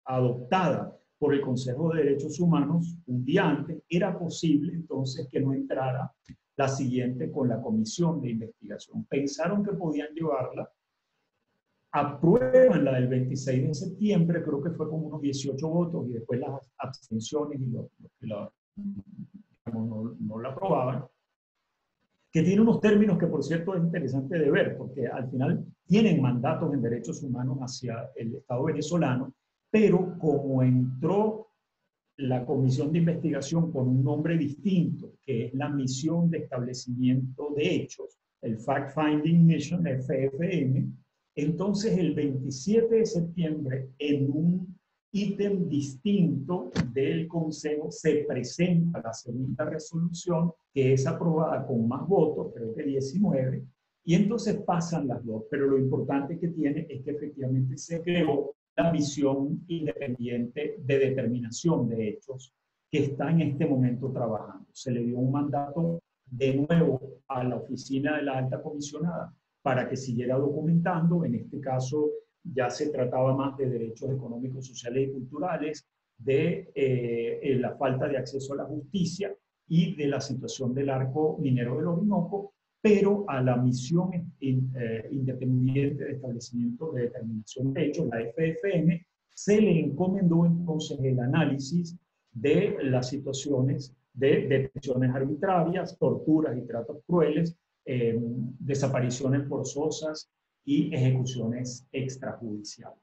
adoptada por el Consejo de Derechos Humanos un día antes, era posible entonces que no entrara la siguiente con la comisión de investigación. Pensaron que podían llevarla, aprueban la del 26 de septiembre, creo que fue con unos 18 votos, y después las abstenciones y los que no la aprobaban, que tiene unos términos que, por cierto, es interesante de ver, porque al final tienen mandatos en derechos humanos hacia el Estado venezolano, pero como entró la comisión de investigación con un nombre distinto, que es la Misión de Establecimiento de Hechos, el Fact Finding Mission, FFM, entonces el 27 de septiembre, en un ítem distinto del Consejo, se presenta la segunda resolución, que es aprobada con más votos, creo que 19, y entonces pasan las dos. Pero lo importante que tiene es que efectivamente se creó la misión independiente de determinación de hechos que está en este momento trabajando. Se le dio un mandato de nuevo a la oficina de la alta comisionada para que siguiera documentando. En este caso ya se trataba más de derechos económicos, sociales y culturales, de la falta de acceso a la justicia y de la situación del arco minero del Orinoco, pero a la misión independiente de establecimiento de determinación de hechos, la FFM, se le encomendó entonces el análisis de las situaciones de detenciones arbitrarias, torturas y tratos crueles, desapariciones forzosas y ejecuciones extrajudiciales.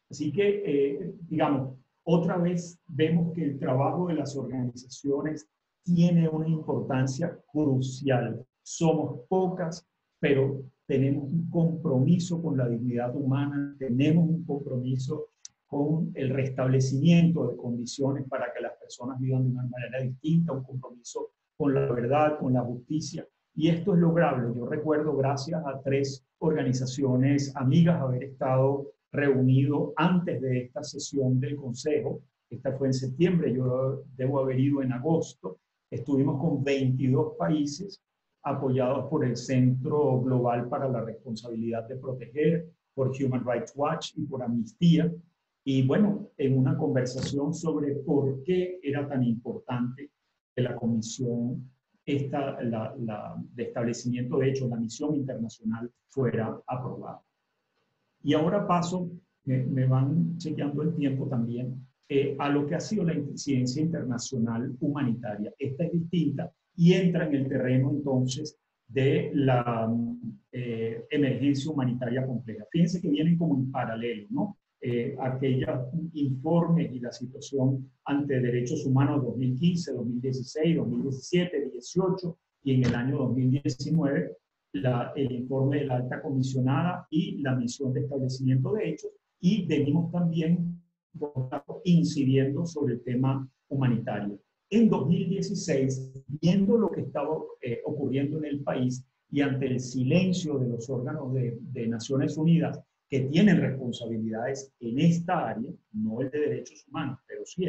Así que, digamos, otra vez vemos que el trabajo de las organizaciones tiene una importancia crucial. Somos pocas, pero tenemos un compromiso con la dignidad humana, tenemos un compromiso con el restablecimiento de condiciones para que las personas vivan de una manera distinta, un compromiso con la verdad, con la justicia. Y esto es lograble. Yo recuerdo, gracias a 3 organizaciones amigas, haber estado reunido antes de esta sesión del Consejo. Esta fue en septiembre, yo debo haber ido en agosto. Estuvimos con 22 países apoyados por el Centro Global para la Responsabilidad de Proteger, por Human Rights Watch y por Amnistía. Y bueno, en una conversación sobre por qué era tan importante que la comisión de establecimiento de hechos, la misión internacional, fuera aprobada. Y ahora paso, me van chequeando el tiempo también, a lo que ha sido la incidencia internacional humanitaria. Esta es distinta y entra en el terreno entonces de la emergencia humanitaria compleja. Fíjense que vienen como en paralelo, ¿no? Aquellos informes y la situación ante derechos humanos 2015, 2016, 2017, 2018 y en el año 2019, el informe de la alta comisionada y la misión de establecimiento de hechos, y venimos también incidiendo sobre el tema humanitario. En 2016, viendo lo que estaba ocurriendo en el país y ante el silencio de los órganos de Naciones Unidas que tienen responsabilidades en esta área, no el de derechos humanos, pero sí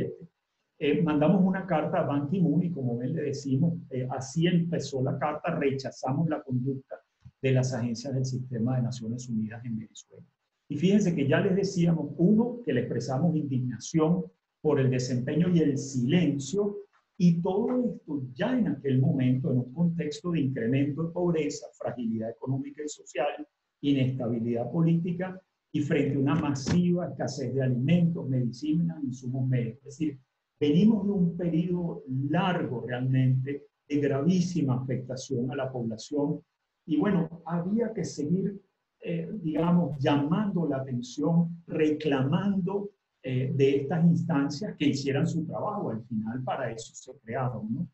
mandamos una carta a Ban Ki-moon y, como ven, le decimos, así empezó la carta: rechazamos la conducta de las agencias del sistema de Naciones Unidas en Venezuela. Y fíjense que ya les decíamos, uno, que le expresamos indignación por el desempeño y el silencio, y todo esto ya en aquel momento, en un contexto de incremento de pobreza, fragilidad económica y social, inestabilidad política, y frente a una masiva escasez de alimentos, medicinas, insumos médicos. Es decir, venimos de un periodo largo realmente de gravísima afectación a la población, y bueno, había que seguir, digamos, llamando la atención, reclamando de estas instancias que hicieran su trabajo. Al final para eso se crearon, ¿no?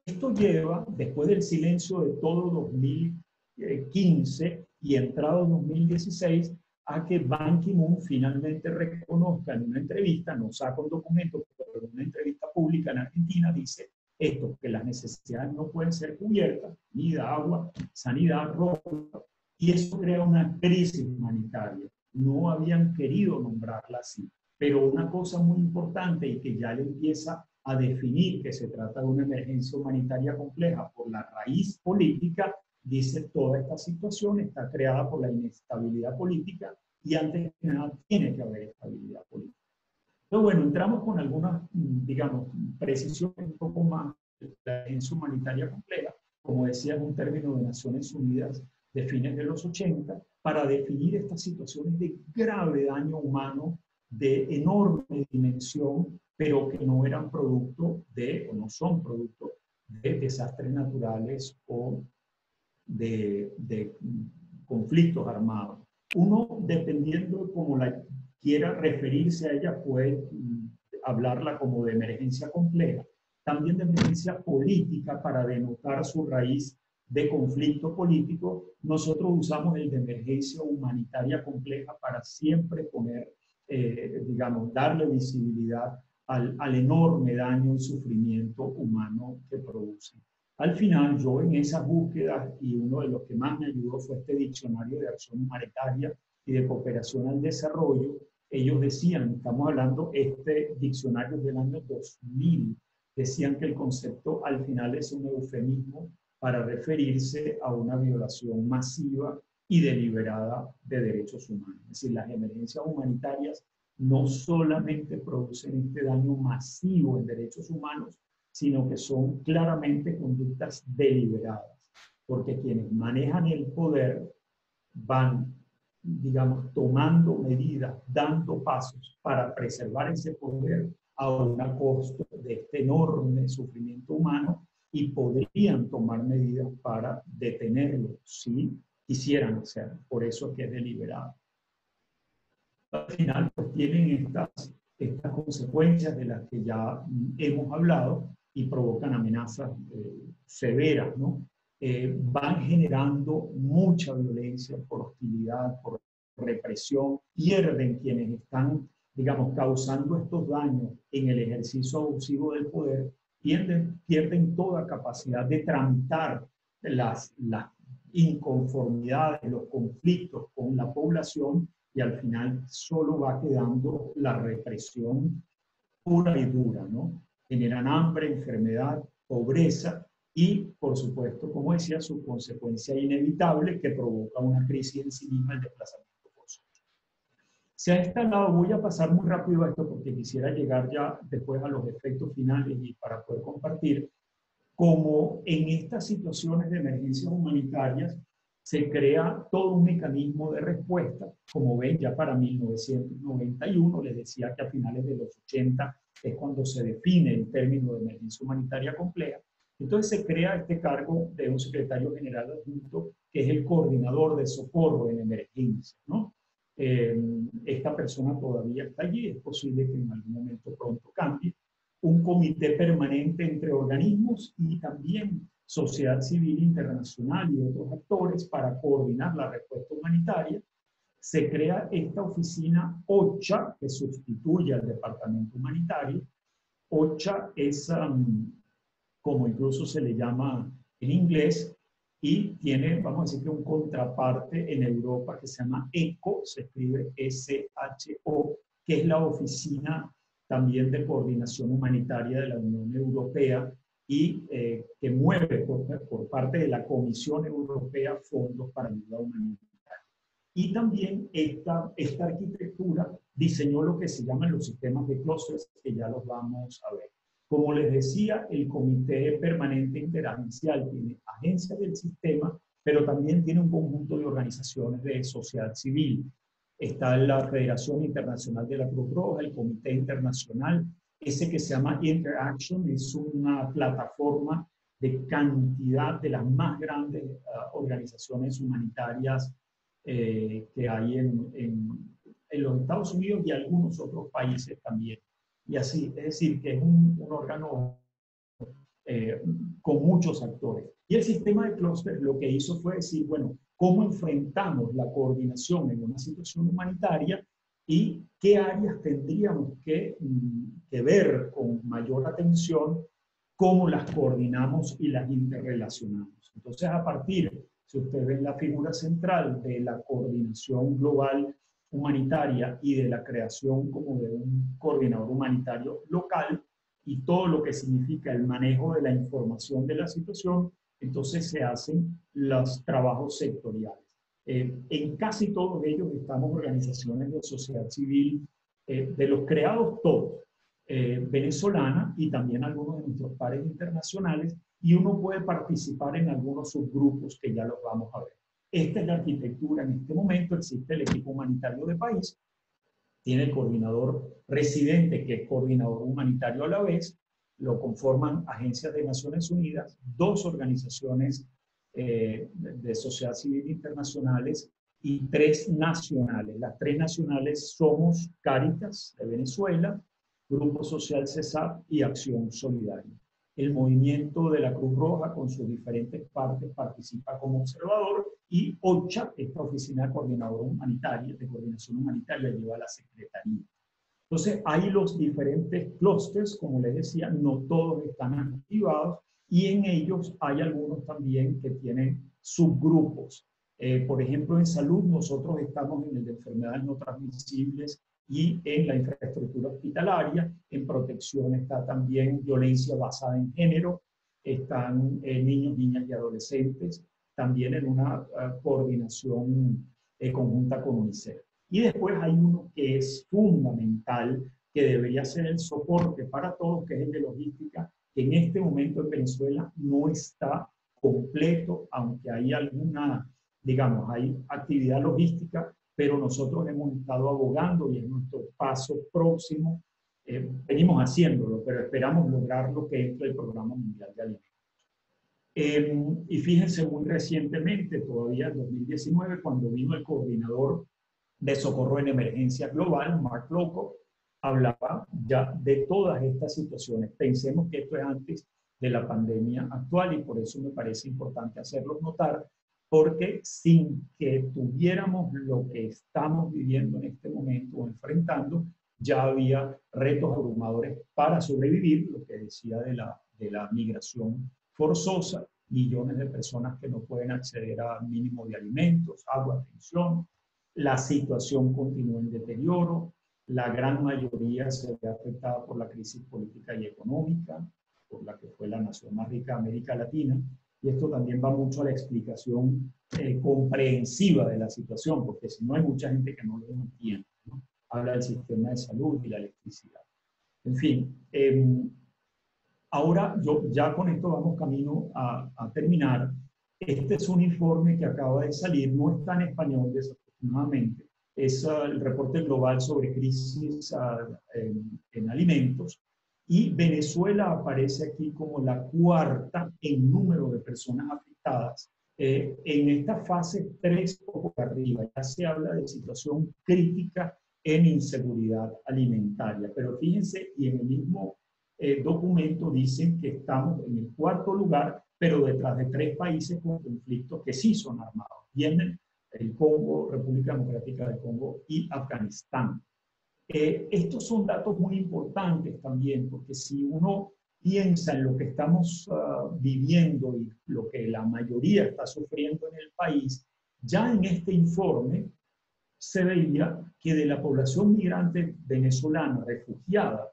Esto lleva, después del silencio de todo 2015 y entrado 2016, a que Ban Ki-moon finalmente reconozca en una entrevista, no saca un documento, pero en una entrevista pública en Argentina dice: esto, que las necesidades no pueden ser cubiertas, comida, agua, sanidad, ropa, y eso crea una crisis humanitaria. No habían querido nombrarla así, pero una cosa muy importante y que ya le empieza a definir que se trata de una emergencia humanitaria compleja por la raíz política, dice toda esta situación está creada por la inestabilidad política y antes de nada tiene que haber estabilidad política. Entonces, bueno, entramos con algunas, digamos, precisiones un poco más de la emergencia humanitaria compleja, como decía, es un término de Naciones Unidas de fines de los 80, para definir estas situaciones de grave daño humano, de enorme dimensión, pero que no eran producto de, o no son producto de desastres naturales o de conflictos armados. Uno, dependiendo de cómo la quiera referirse a ella, puede hablarla como de emergencia compleja, también de emergencia política para denotar su raíz de conflicto político. Nosotros usamos el de emergencia humanitaria compleja para siempre poner, digamos, darle visibilidad al enorme daño y sufrimiento humano que produce. Al final, yo en esas búsquedas, y uno de los que más me ayudó fue este diccionario de acción humanitaria y de cooperación al desarrollo, ellos decían, estamos hablando, este diccionario del año 2000, decían que el concepto al final es un eufemismo para referirse a una violación masiva y deliberada de derechos humanos. Es decir, las emergencias humanitarias no solamente producen este daño masivo en derechos humanos, sino que son claramente conductas deliberadas, porque quienes manejan el poder van, digamos, tomando medidas, dando pasos para preservar ese poder a un costo de este enorme sufrimiento humano, y podrían tomar medidas para detenerlo si quisieran hacerlo. Por eso es que es deliberado. Al final, pues tienen estas consecuencias de las que ya hemos hablado y provocan amenazas severas, ¿no? Van generando mucha violencia por hostilidad, por represión, pierden quienes están, digamos, causando estos daños en el ejercicio abusivo del poder, pierden toda capacidad de tramitar las inconformidades, los conflictos con la población, y al final solo va quedando la represión pura y dura, ¿no? Generan hambre, enfermedad, pobreza y, por supuesto, como decía, su consecuencia inevitable que provoca una crisis en sí misma, el desplazamiento forzoso. Se ha instalado, voy a pasar muy rápido a esto porque quisiera llegar ya después a los efectos finales y para poder compartir, como en estas situaciones de emergencias humanitarias se crea todo un mecanismo de respuesta. Como ven, ya para 1991, les decía que a finales de los 80 es cuando se define el término de emergencia humanitaria compleja. Entonces se crea este cargo de un secretario general adjunto, que es el coordinador de socorro en emergencia, ¿no? Esta persona todavía está allí, es posible que en algún momento pronto cambie. Un comité permanente entre organismos y también sociedad civil internacional y otros actores para coordinar la respuesta humanitaria. Se crea esta oficina OCHA, que sustituye al Departamento Humanitario. OCHA es, como incluso se le llama en inglés, y tiene, vamos a decir, que un contraparte en Europa que se llama ECHO, se escribe S-H-O, que es la oficina también de coordinación humanitaria de la Unión Europea, y que mueve por parte de la Comisión Europea fondos para ayuda humanitaria. Y también esta arquitectura diseñó lo que se llaman los sistemas de clústeres, que ya los vamos a ver. Como les decía, el Comité Permanente Interagencial tiene agencias del sistema, pero también tiene un conjunto de organizaciones de sociedad civil. Está la Federación Internacional de la Cruz Roja, el Comité Internacional, ese que se llama Interaction, es una plataforma de cantidad de las más grandes organizaciones humanitarias que hay en los Estados Unidos y algunos otros países también. Y así, es decir, que es un órgano con muchos actores. Y el sistema de clúster lo que hizo fue decir, bueno, ¿cómo enfrentamos la coordinación en una situación humanitaria y qué áreas tendríamos que ver con mayor atención cómo las coordinamos y las interrelacionamos. Entonces, a partir, si ustedes ven la figura central de la coordinación global humanitaria y de la creación como de un coordinador humanitario local y todo lo que significa el manejo de la información de la situación, entonces se hacen los trabajos sectoriales. En casi todos ellos estamos organizaciones de sociedad civil, de los creados todos, venezolana y también algunos de nuestros pares internacionales, y uno puede participar en algunos subgrupos que ya los vamos a ver. Esta es la arquitectura en este momento. Existe el equipo humanitario de país, tiene el coordinador residente, que es coordinador humanitario a la vez, lo conforman agencias de Naciones Unidas, 2 organizaciones de sociedad civil internacionales y 3 nacionales. Las 3 nacionales somos Cáritas de Venezuela, Grupo Social CESAP y Acción Solidaria. El movimiento de la Cruz Roja con sus diferentes partes participa como observador, y OCHA, esta oficina coordinadora humanitaria, de coordinación humanitaria, lleva la secretaría. Entonces, hay los diferentes clústeres, como les decía, no todos están activados, y en ellos hay algunos también que tienen subgrupos. Por ejemplo, en salud nosotros estamos en el de enfermedades no transmisibles y en la infraestructura hospitalaria. En protección está también violencia basada en género, están niños, niñas y adolescentes, también en una coordinación conjunta con UNICEF. Y después hay uno que es fundamental, que debería ser el soporte para todos, que es el de logística, que en este momento en Venezuela no está completo, aunque hay alguna, digamos, hay actividad logística, pero nosotros hemos estado abogando y es nuestro paso próximo. Venimos haciéndolo, pero esperamos lograrlo, que entre el Programa Mundial de Alimentos. Y fíjense, muy recientemente, todavía en 2019, cuando vino el coordinador de socorro en emergencia global, Mark Lowcock, hablaba ya de todas estas situaciones. Pensemos que esto es antes de la pandemia actual, y por eso me parece importante hacerlo notar, porque sin que tuviéramos lo que estamos viviendo en este momento o enfrentando, ya había retos abrumadores para sobrevivir, lo que decía de la migración forzosa, millones de personas que no pueden acceder al mínimo de alimentos, agua, atención. La situación continúa en deterioro, la gran mayoría se ve afectada por la crisis política y económica, por la que fue la nación más rica de América Latina, y esto también va mucho a la explicación comprensiva de la situación, porque si no hay mucha gente que no lo entiende, ¿no? Habla del sistema de salud y la electricidad. En fin, ahora yo ya con esto vamos camino a terminar. Este es un informe que acaba de salir, no está en español desafortunadamente, es el reporte global sobre crisis en alimentos, y Venezuela aparece aquí como la 4ª en número de personas afectadas. En esta fase 3 por arriba ya se habla de situación crítica en inseguridad alimentaria, pero fíjense, y en el mismo documento dicen que estamos en el 4º lugar, pero detrás de 3 países con conflictos que sí son armados: Yemen, el Congo, República Democrática del Congo y Afganistán. Estos son datos muy importantes también, porque si uno piensa en lo que estamos viviendo y lo que la mayoría está sufriendo en el país, ya en este informe se veía que de la población migrante venezolana refugiada,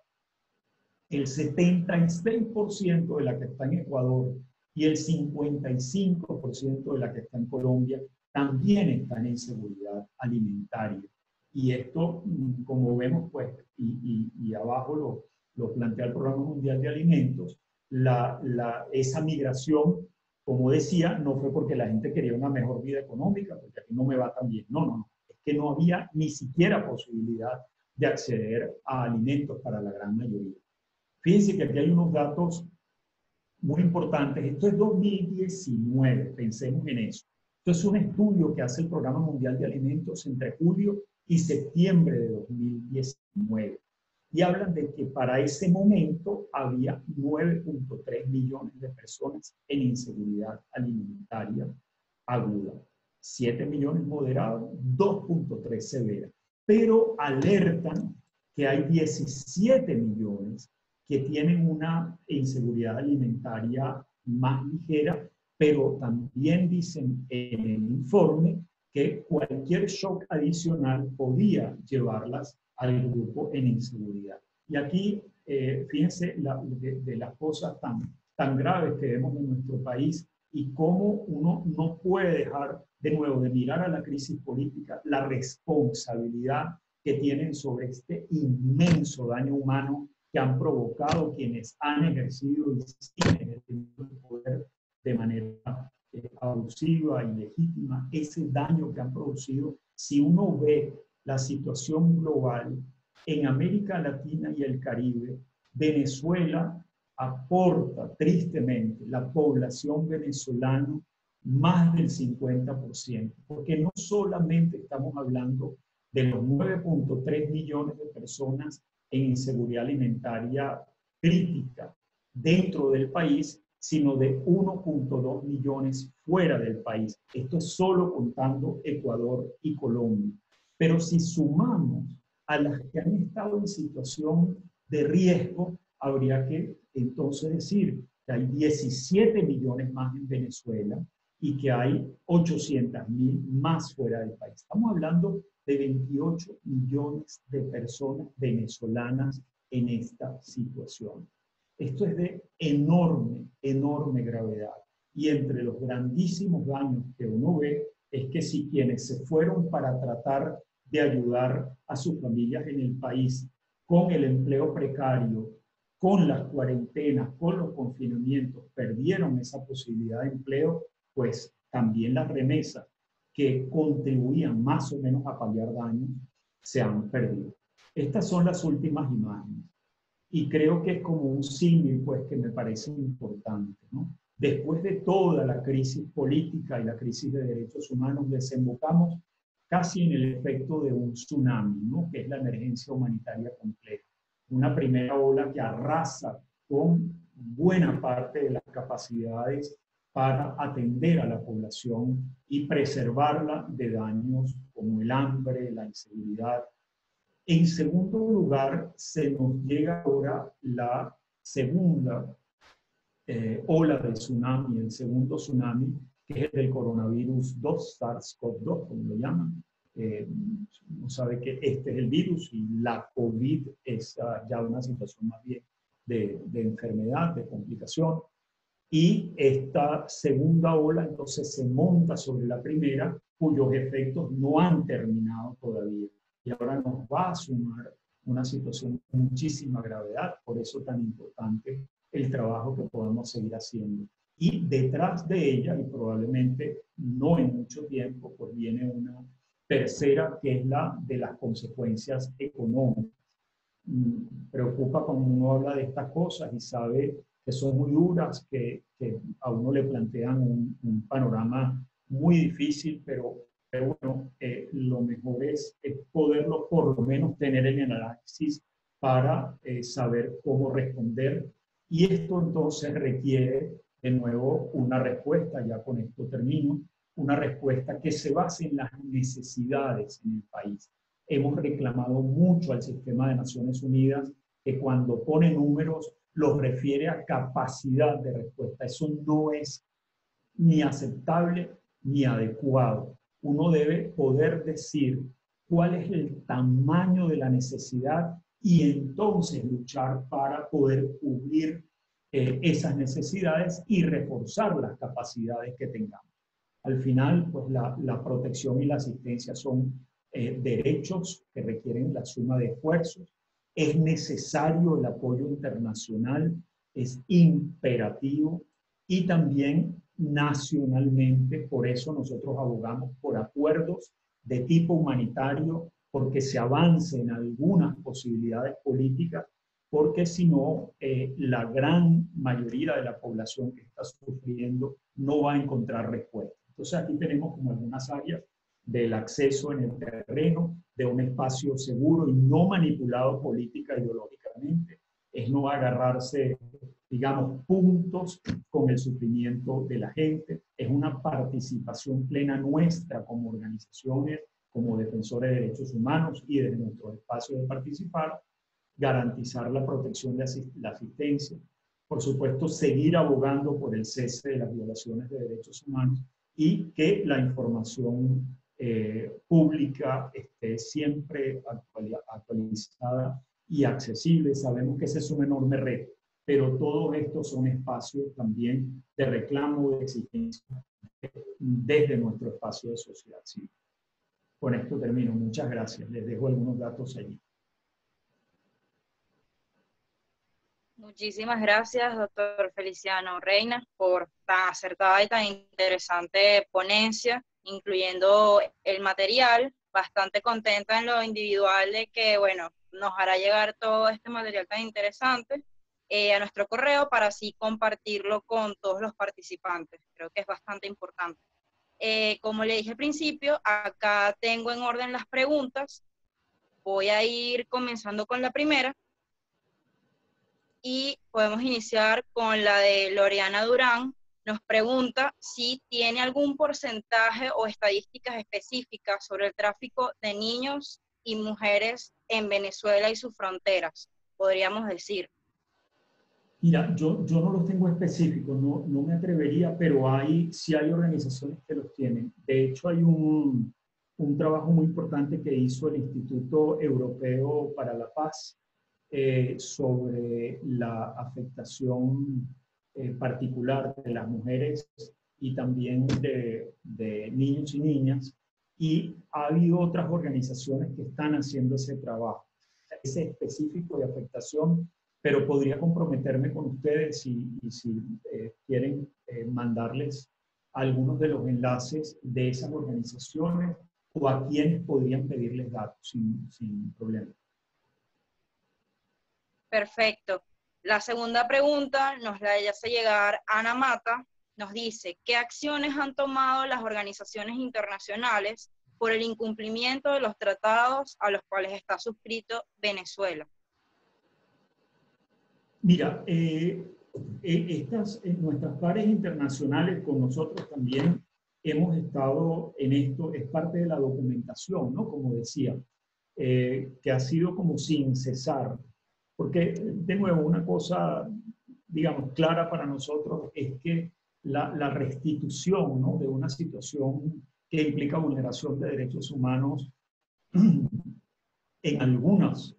el 76% de la que está en Ecuador y el 55% de la que está en Colombia también están en inseguridad alimentaria. Y esto, como vemos, pues, y abajo lo plantea el Programa Mundial de Alimentos, esa migración, como decía, no fue porque la gente quería una mejor vida económica, porque aquí no me va tan bien. No, no, no. Es que no había ni siquiera posibilidad de acceder a alimentos para la gran mayoría. Fíjense que aquí hay unos datos muy importantes. Esto es 2019, pensemos en eso. Esto es un estudio que hace el Programa Mundial de Alimentos entre julio y septiembre de 2019. Y hablan de que para ese momento había 9.3 millones de personas en inseguridad alimentaria aguda. 7 millones moderados, 2.3 severa. Pero alertan que hay 17 millones que tienen una inseguridad alimentaria más ligera, pero también dicen en el informe que cualquier shock adicional podía llevarlas al grupo en inseguridad. Y aquí, fíjense de las cosas tan graves que vemos en nuestro país y cómo uno no puede dejar de nuevo de mirar a la crisis política, la responsabilidad que tienen sobre este inmenso daño humano que han provocado quienes han ejercido y siguen ejerciendo el poder de manera abusiva, ilegítima, ese daño que han producido. Si uno ve la situación global en América Latina y el Caribe, Venezuela aporta tristemente la población venezolana más del 50%, porque no solamente estamos hablando de los 9.3 millones de personas en inseguridad alimentaria crítica dentro del país, sino de 1.2 millones fuera del país. Esto es solo contando Ecuador y Colombia. Pero si sumamos a las que han estado en situación de riesgo, habría que entonces decir que hay 17 millones más en Venezuela y que hay 800.000 más fuera del país. Estamos hablando de 28 millones de personas venezolanas en esta situación. Esto es de enorme, enorme gravedad. Y entre los grandísimos daños que uno ve es que si quienes se fueron para tratar de ayudar a sus familias en el país con el empleo precario, con las cuarentenas, con los confinamientos, perdieron esa posibilidad de empleo, pues también las remesas que contribuían más o menos a paliar daños se han perdido. Estas son las últimas imágenes. Y creo que es como un símil, pues, que me parece importante, ¿no? Después de toda la crisis política y la crisis de derechos humanos, desembocamos casi en el efecto de un tsunami, ¿no? Que es la emergencia humanitaria compleja. Una primera ola que arrasa con buena parte de las capacidades para atender a la población y preservarla de daños como el hambre, la inseguridad. En segundo lugar, se nos llega ahora la segunda ola de tsunami, el segundo tsunami, que es el del coronavirus 2, SARS-CoV-2, como lo llaman. Uno sabe que este es el virus y la COVID es ya una situación más bien de enfermedad, de complicación. Y esta segunda ola entonces se monta sobre la primera, cuyos efectos no han terminado todavía. Y ahora nos va a sumar una situación de muchísima gravedad, por eso tan importante el trabajo que podemos seguir haciendo. Y detrás de ella, y probablemente no en mucho tiempo, pues viene una tercera, que es la de las consecuencias económicas. Preocupa cuando uno habla de estas cosas y sabe que son muy duras, que a uno le plantean un panorama muy difícil, pero bueno, lo mejor es poderlo por lo menos tener en el análisis para saber cómo responder. Y esto entonces requiere de nuevo una respuesta, ya con esto termino, una respuesta que se base en las necesidades en el país. Hemos reclamado mucho al sistema de Naciones Unidas que cuando pone números los refiere a capacidad de respuesta. Eso no es ni aceptable ni adecuado. Uno debe poder decir cuál es el tamaño de la necesidad y entonces luchar para poder cubrir esas necesidades y reforzar las capacidades que tengamos. Al final, pues la protección y la asistencia son derechos que requieren la suma de esfuerzos. Es necesario el apoyo internacional, es imperativo y también nacionalmente. Por eso nosotros abogamos por acuerdos de tipo humanitario, porque se avance en algunas posibilidades políticas, porque si no, la gran mayoría de la población que está sufriendo no va a encontrar respuesta. Entonces aquí tenemos como algunas áreas del acceso en el terreno, de un espacio seguro y no manipulado política e ideológicamente, es no agarrarse, digamos, puntos con el sufrimiento de la gente, es una participación plena nuestra como organizaciones, como defensores de derechos humanos y desde nuestro espacio de participar, garantizar la protección de la asistencia, por supuesto, seguir abogando por el cese de las violaciones de derechos humanos y que la información pública esté siempre actualizada y accesible. Sabemos que ese es un enorme reto, pero todos estos son espacios también de reclamo, de exigencia desde nuestro espacio de sociedad civil. Con esto termino. Muchas gracias. Les dejo algunos datos allí. Muchísimas gracias, doctor Feliciano Reina, por tan acertada y tan interesante ponencia, incluyendo el material. Bastante contenta en lo individual de que, bueno, nos hará llegar todo este material tan interesante a nuestro correo para así compartirlo con todos los participantes. Creo que es bastante importante. Como le dije al principio, acá tengo en orden las preguntas. Voy a ir comenzando con la primera. Y podemos iniciar con la de Loriana Durán. Nos pregunta si tiene algún porcentaje o estadísticas específicas sobre el tráfico de niños y mujeres en Venezuela y sus fronteras, podríamos decir. Mira, yo no los tengo específicos, no me atrevería, pero sí hay organizaciones que los tienen. De hecho, hay un trabajo muy importante que hizo el Instituto Europeo para la Paz sobre la afectación particular de las mujeres y también de niños y niñas, y ha habido otras organizaciones que están haciendo ese trabajo, ese específico de afectación, pero podría comprometerme con ustedes y si quieren mandarles algunos de los enlaces de esas organizaciones o a quienes podrían pedirles datos sin problema. Perfecto. La segunda pregunta nos la hace llegar Ana Mata. Nos dice, ¿qué acciones han tomado las organizaciones internacionales por el incumplimiento de los tratados a los cuales está suscrito Venezuela? Mira, nuestras pares internacionales con nosotros también hemos estado en esto, es parte de la documentación, ¿no? Como decía, que ha sido como sin cesar. Porque, de nuevo, una cosa, digamos, clara para nosotros es que la restitución, ¿no?, de una situación que implica vulneración de derechos humanos en algunos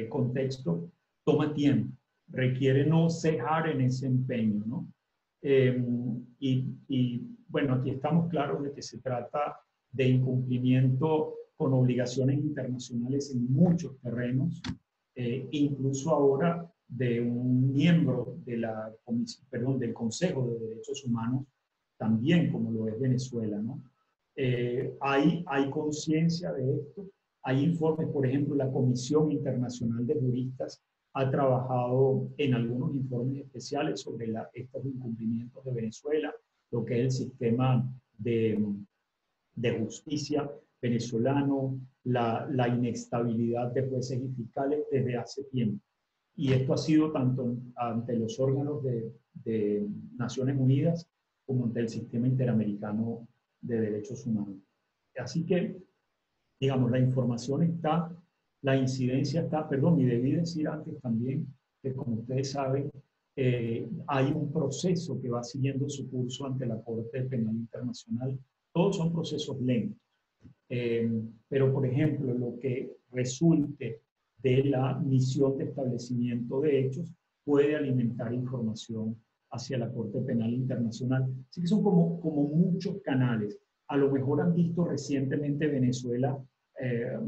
contextos toma tiempo, requiere no cejar en ese empeño, ¿no? Bueno, aquí estamos claros de que se trata de incumplimiento con obligaciones internacionales en muchos terrenos, incluso ahora de un miembro de del Consejo de Derechos Humanos, también como lo es Venezuela, ¿no? Hay conciencia de esto, hay informes, por ejemplo, la Comisión Internacional de Juristas ha trabajado en algunos informes especiales sobre estos incumplimientos de Venezuela, lo que es el sistema de justicia venezolano, la inestabilidad de jueces y fiscales desde hace tiempo. Y esto ha sido tanto ante los órganos de Naciones Unidas como ante el sistema interamericano de derechos humanos. Así que, digamos, la información está, la incidencia está, perdón, y debí decir antes también que, como ustedes saben, hay un proceso que va siguiendo su curso ante la Corte Penal Internacional. Todos son procesos lentos. Pero, por ejemplo, lo que resulte de la misión de establecimiento de hechos puede alimentar información hacia la Corte Penal Internacional. Así que son como muchos canales. A lo mejor han visto recientemente Venezuela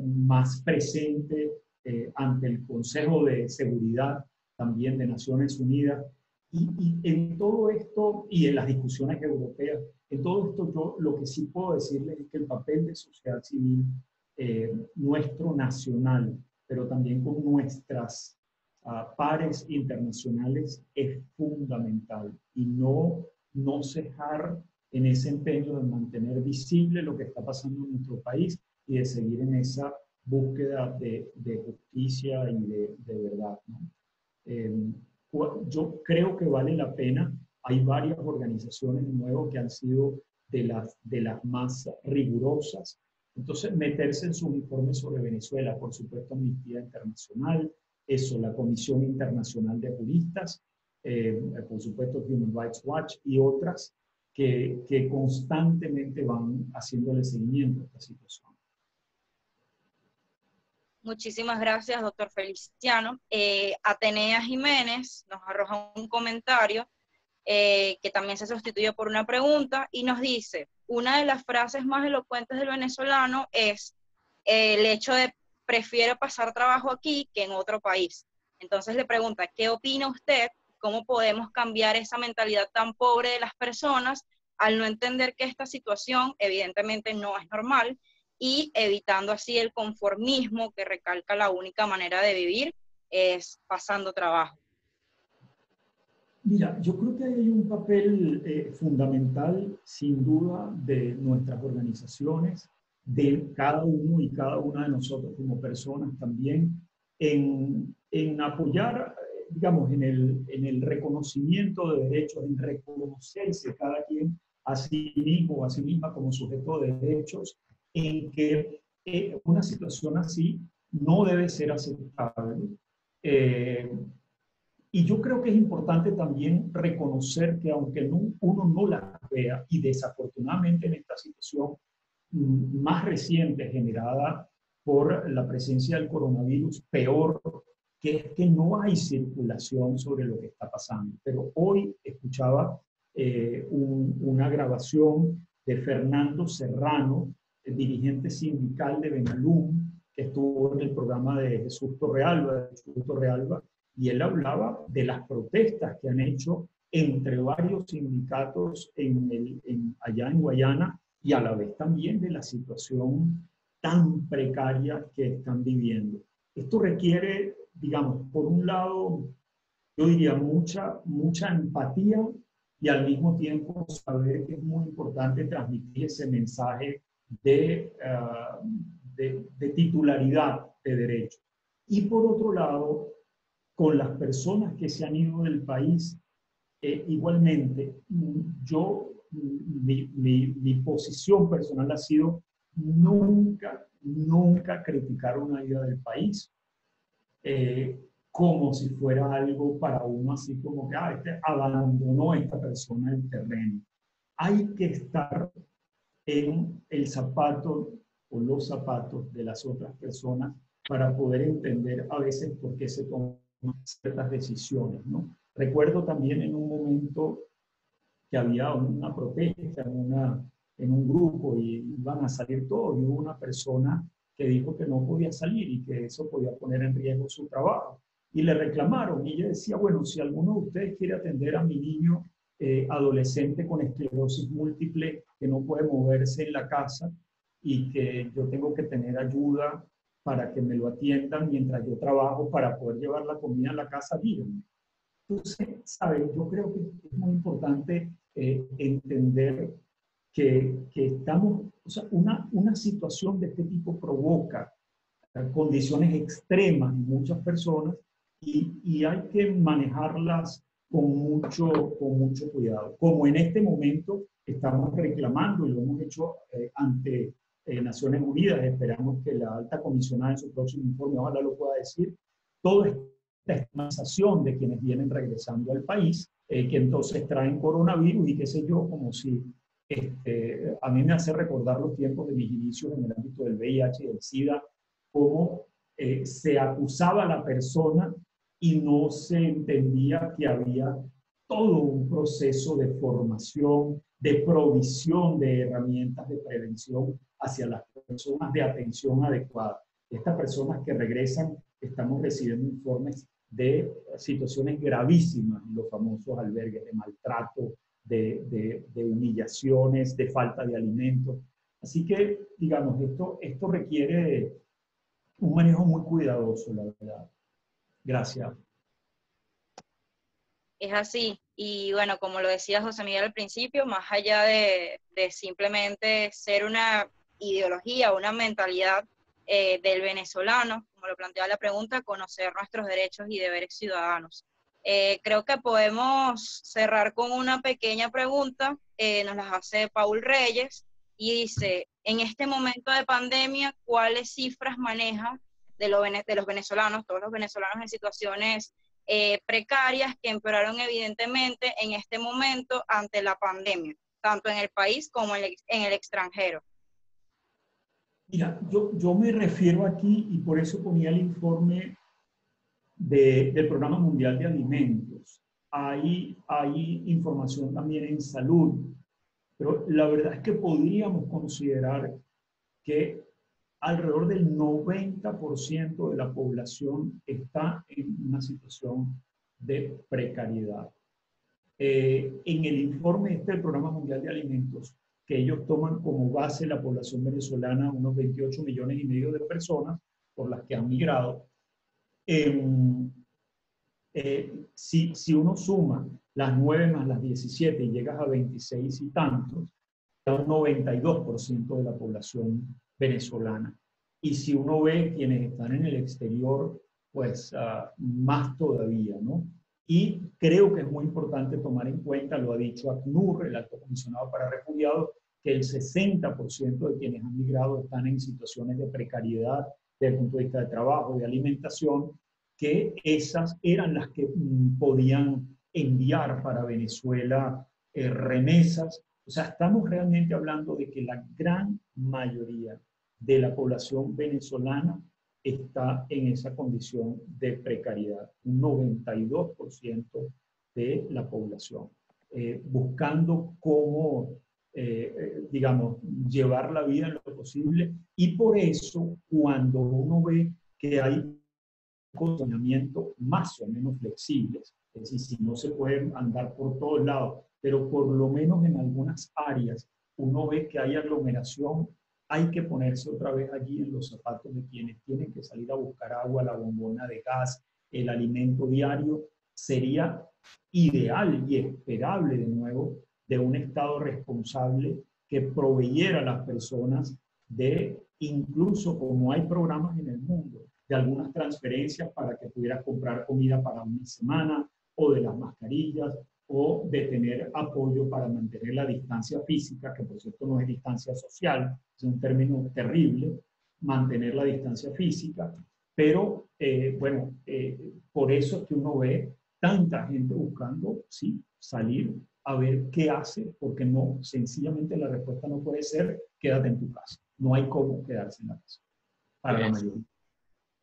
más presente ante el Consejo de Seguridad también de Naciones Unidas. Y en todo esto, y en las discusiones europeas, en todo esto yo lo que sí puedo decirles es que el papel de sociedad civil, nuestro nacional, pero también con nuestras pares internacionales, es fundamental. Y no cejar en ese empeño de mantener visible lo que está pasando en nuestro país y de seguir en esa búsqueda de justicia y de verdad, ¿no? Yo creo que vale la pena. Hay varias organizaciones de nuevo que han sido de las más rigurosas. Entonces, meterse en sus informes sobre Venezuela, por supuesto, Amnistía Internacional, eso, la Comisión Internacional de Juristas, por supuesto Human Rights Watch y otras que constantemente van haciéndole seguimiento a esta situación. Muchísimas gracias, doctor Feliciano. Atenea Jiménez nos arroja un comentario que también se sustituye por una pregunta y nos dice, una de las frases más elocuentes del venezolano es el hecho de prefiero pasar trabajo aquí que en otro país. Entonces le pregunta, ¿qué opina usted? ¿Cómo podemos cambiar esa mentalidad tan pobre de las personas al no entender que esta situación evidentemente no es normal y evitando así el conformismo que recalca la única manera de vivir es pasando trabajo? Mira, yo creo que hay un papel fundamental, sin duda, de nuestras organizaciones, de cada uno y cada una de nosotros como personas también, en apoyar, digamos, en el reconocimiento de derechos, en reconocerse cada quien a sí mismo o a sí misma como sujeto de derechos, en que una situación así no debe ser aceptable. Y yo creo que es importante también reconocer que aunque uno no la vea, y desafortunadamente en esta situación más reciente generada por la presencia del coronavirus, peor, que es que no hay circulación sobre lo que está pasando. Pero hoy escuchaba una grabación de Fernando Serrano, el dirigente sindical de Benalum, que estuvo en el programa de Jesús Torrealba, y él hablaba de las protestas que han hecho entre varios sindicatos allá en Guayana y a la vez también de la situación tan precaria que están viviendo. Esto requiere, digamos, por un lado, yo diría mucha empatía y al mismo tiempo saber que es muy importante transmitir ese mensaje de titularidad de derechos. Y por otro lado, con las personas que se han ido del país, igualmente, mi posición personal ha sido nunca criticar una ida del país como si fuera algo para uno, así como que abandonó esta persona el terreno. Hay que estar en el zapato o los zapatos de las otras personas para poder entender a veces por qué se toman ciertas decisiones, ¿no? Recuerdo también en un momento que había una protesta en un grupo y iban a salir todos, y hubo una persona que dijo que no podía salir y que eso podía poner en riesgo su trabajo. Y le reclamaron, y ella decía, bueno, si alguno de ustedes quiere atender a mi niño adolescente con esclerosis múltiple que no puede moverse en la casa y que yo tengo que tener ayuda para que me lo atiendan mientras yo trabajo para poder llevar la comida a la casa, díganme. Entonces, ¿sabes? Yo creo que es muy importante entender que estamos, o sea, una situación de este tipo provoca condiciones extremas en muchas personas y hay que manejarlas con mucho cuidado. Como en este momento estamos reclamando y lo hemos hecho ante Naciones Unidas, esperamos que la alta comisionada en su próximo informe, ojalá lo pueda decir, toda esta estigmatización de quienes vienen regresando al país, que entonces traen coronavirus y qué sé yo, como si a mí me hace recordar los tiempos de mis inicios en el ámbito del VIH y del SIDA, cómo se acusaba a la persona y no se entendía que había todo un proceso de formación, de provisión de herramientas de prevención hacia las personas de atención adecuada. Estas personas que regresan, estamos recibiendo informes de situaciones gravísimas en los famosos albergues, de maltrato, de humillaciones, de falta de alimentos. Así que, digamos, esto requiere un manejo muy cuidadoso, la verdad. Gracias. Es así. Y bueno, como lo decía José Miguel al principio, más allá de simplemente ser una ideología, una mentalidad del venezolano, como lo planteaba la pregunta, conocer nuestros derechos y deberes ciudadanos. Creo que podemos cerrar con una pequeña pregunta, nos las hace Paul Reyes, y dice, en este momento de pandemia, ¿cuáles cifras maneja de los venezolanos, todos los venezolanos en situaciones precarias que empeoraron evidentemente en este momento ante la pandemia, tanto en el país como en el extranjero. Mira, yo me refiero aquí, y por eso ponía el informe del Programa Mundial de Alimentos. Hay información también en salud, pero la verdad es que podríamos considerar que alrededor del 90% de la población está en una situación de precariedad. En el informe del Programa Mundial de Alimentos, que ellos toman como base la población venezolana, unos 28,5 millones de personas por las que han migrado, si uno suma las 9 más las 17 y llegas a 26 y tantos, da un 92% de la población venezolana. Y si uno ve quienes están en el exterior, pues más todavía, ¿no? Y creo que es muy importante tomar en cuenta, lo ha dicho ACNUR, el Alto Comisionado para Refugiados, que el 60% de quienes han migrado están en situaciones de precariedad desde el punto de vista de trabajo, de alimentación, que esas eran las que podían enviar para Venezuela remesas. O sea, estamos realmente hablando de que la gran mayoría de la población venezolana está en esa condición de precariedad, un 92% de la población, buscando cómo, digamos, llevar la vida en lo posible. Y por eso, cuando uno ve que hay condicionamientos más o menos flexibles, es decir, si no se puede andar por todos lados, pero por lo menos en algunas áreas uno ve que hay aglomeración, hay que ponerse otra vez allí en los zapatos de quienes tienen que salir a buscar agua, la bombona de gas, el alimento diario. Sería ideal y esperable de nuevo de un Estado responsable que proveyera a las personas de, incluso como hay programas en el mundo, de algunas transferencias para que pudieras comprar comida para una semana, o de las mascarillas, o de tener apoyo para mantener la distancia física, que por cierto no es distancia social, es un término terrible, mantener la distancia física, pero bueno, por eso es que uno ve tanta gente buscando, sí, salir a ver qué hace, porque no, sencillamente la respuesta no puede ser quédate en tu casa, no hay cómo quedarse en la casa, para la mayoría.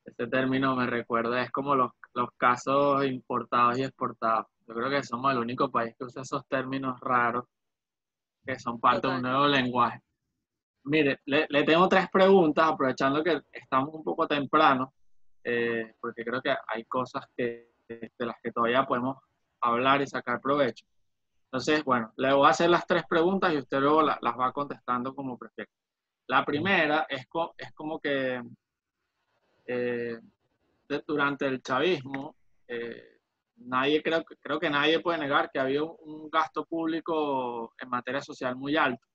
Este término me recuerda, es como los casos importados y exportados. Yo creo que somos el único país que usa esos términos raros que son parte de un nuevo lenguaje. Mire, le tengo 3 preguntas, aprovechando que estamos un poco temprano, porque creo que hay cosas de las que todavía podemos hablar y sacar provecho. Entonces, bueno, le voy a hacer las 3 preguntas y usted luego las va contestando como prefiere. La primera es como que durante el chavismo, creo que nadie puede negar que había un gasto público en materia social muy alto.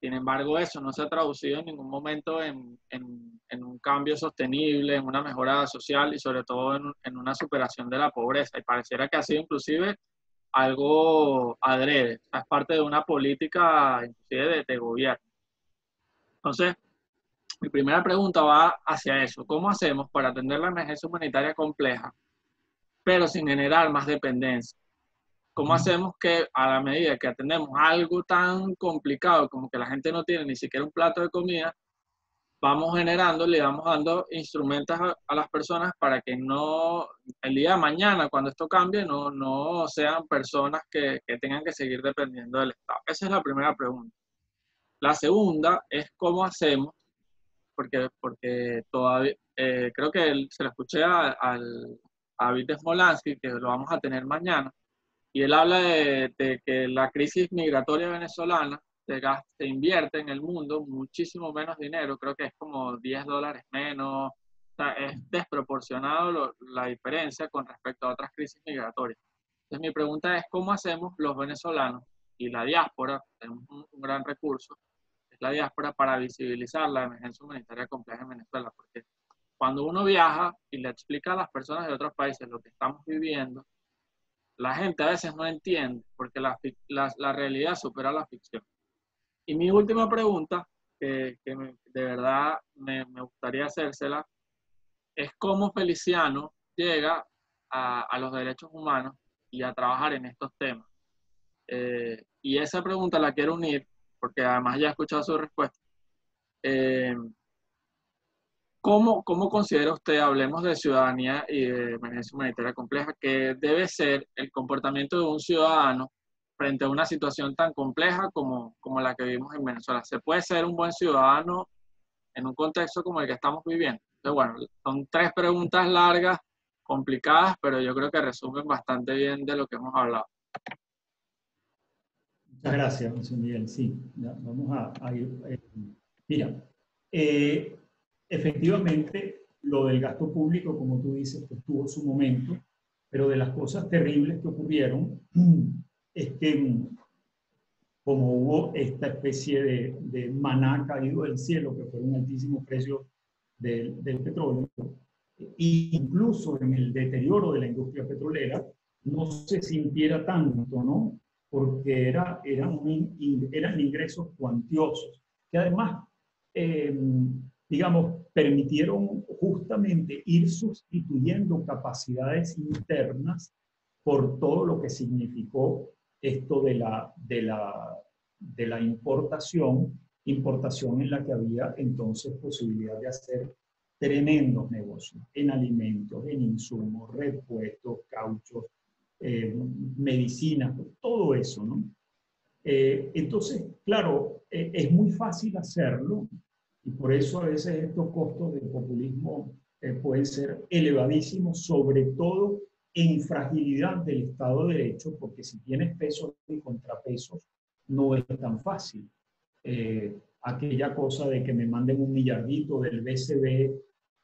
Sin embargo, eso no se ha traducido en ningún momento en un cambio sostenible, en una mejora social y sobre todo en una superación de la pobreza. Y pareciera que ha sido inclusive algo adrede. O sea, es parte de una política inclusive de gobierno. Entonces, mi primera pregunta va hacia eso. ¿Cómo hacemos para atender la emergencia humanitaria compleja, pero sin generar más dependencia? ¿Cómo hacemos que a la medida que atendemos algo tan complicado como que la gente no tiene ni siquiera un plato de comida, vamos generando, le vamos dando instrumentos a las personas para que no, el día de mañana, cuando esto cambie, no sean personas que tengan que seguir dependiendo del Estado? Esa es la primera pregunta. La segunda es cómo hacemos, porque todavía, creo que se lo escuché a David Smolansky, que lo vamos a tener mañana, y él habla de que la crisis migratoria venezolana se invierte en el mundo muchísimo menos dinero, creo que es como $10 menos, o sea, es desproporcionado la diferencia con respecto a otras crisis migratorias. Entonces mi pregunta es, ¿cómo hacemos los venezolanos y la diáspora, tenemos un gran recurso, es la diáspora, para visibilizar la emergencia humanitaria compleja en Venezuela? Porque cuando uno viaja y le explica a las personas de otros países lo que estamos viviendo, la gente a veces no entiende, porque la realidad supera la ficción. Y mi última pregunta, de verdad me gustaría hacérsela, es cómo Feliciano llega a los derechos humanos y a trabajar en estos temas. Y esa pregunta la quiero unir, porque además ya he escuchado su respuesta. ¿Cómo considera usted, hablemos de ciudadanía y de emergencia humanitaria compleja, que debe ser el comportamiento de un ciudadano frente a una situación tan compleja como la que vivimos en Venezuela? ¿Se puede ser un buen ciudadano en un contexto como el que estamos viviendo? Entonces, bueno, son 3 preguntas largas, complicadas, pero yo creo que resumen bastante bien de lo que hemos hablado. Muchas gracias, José Miguel. Sí, ya, vamos a ir. Mira, efectivamente, lo del gasto público, como tú dices, pues tuvo su momento, pero de las cosas terribles que ocurrieron es que como hubo esta especie de maná caído del cielo, que fue un altísimo precio del petróleo, e incluso en el deterioro de la industria petrolera, no se sintiera tanto, ¿no? Porque eran ingresos cuantiosos, que además, digamos, permitieron justamente ir sustituyendo capacidades internas por todo lo que significó esto de la importación en la que había entonces posibilidad de hacer tremendos negocios en alimentos, en insumos, repuestos, cauchos, medicinas, todo eso, ¿no? Entonces, claro, es muy fácil hacerlo y por eso a veces estos costos del populismo pueden ser elevadísimos, sobre todo en fragilidad del Estado de Derecho, porque si tienes pesos y contrapesos, no es tan fácil. Aquella cosa de que me manden un millardito del BCB,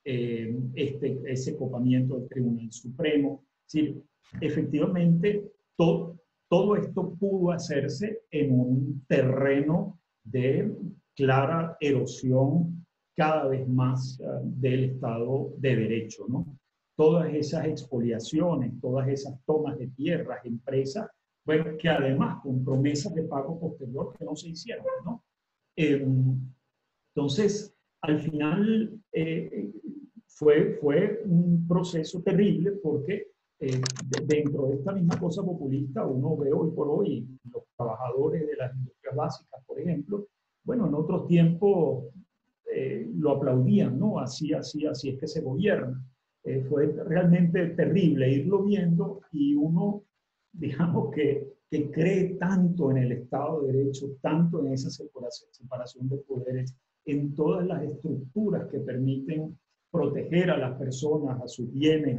ese copamiento del Tribunal Supremo. Es decir, efectivamente, todo esto pudo hacerse en un terreno de clara erosión cada vez más del Estado de Derecho, ¿no? Todas esas expoliaciones, todas esas tomas de tierras, empresas, bueno, que además con promesas de pago posterior que no se hicieron, ¿no? Entonces, al final fue un proceso terrible porque dentro de esta misma cosa populista uno ve hoy por hoy los trabajadores de las industrias básicas, por ejemplo, bueno, en otros tiempos lo aplaudían, ¿no? Así es que se gobierna. Fue realmente terrible irlo viendo y uno, digamos que cree tanto en el Estado de Derecho, tanto en esa separación de poderes, en todas las estructuras que permiten proteger a las personas, a sus bienes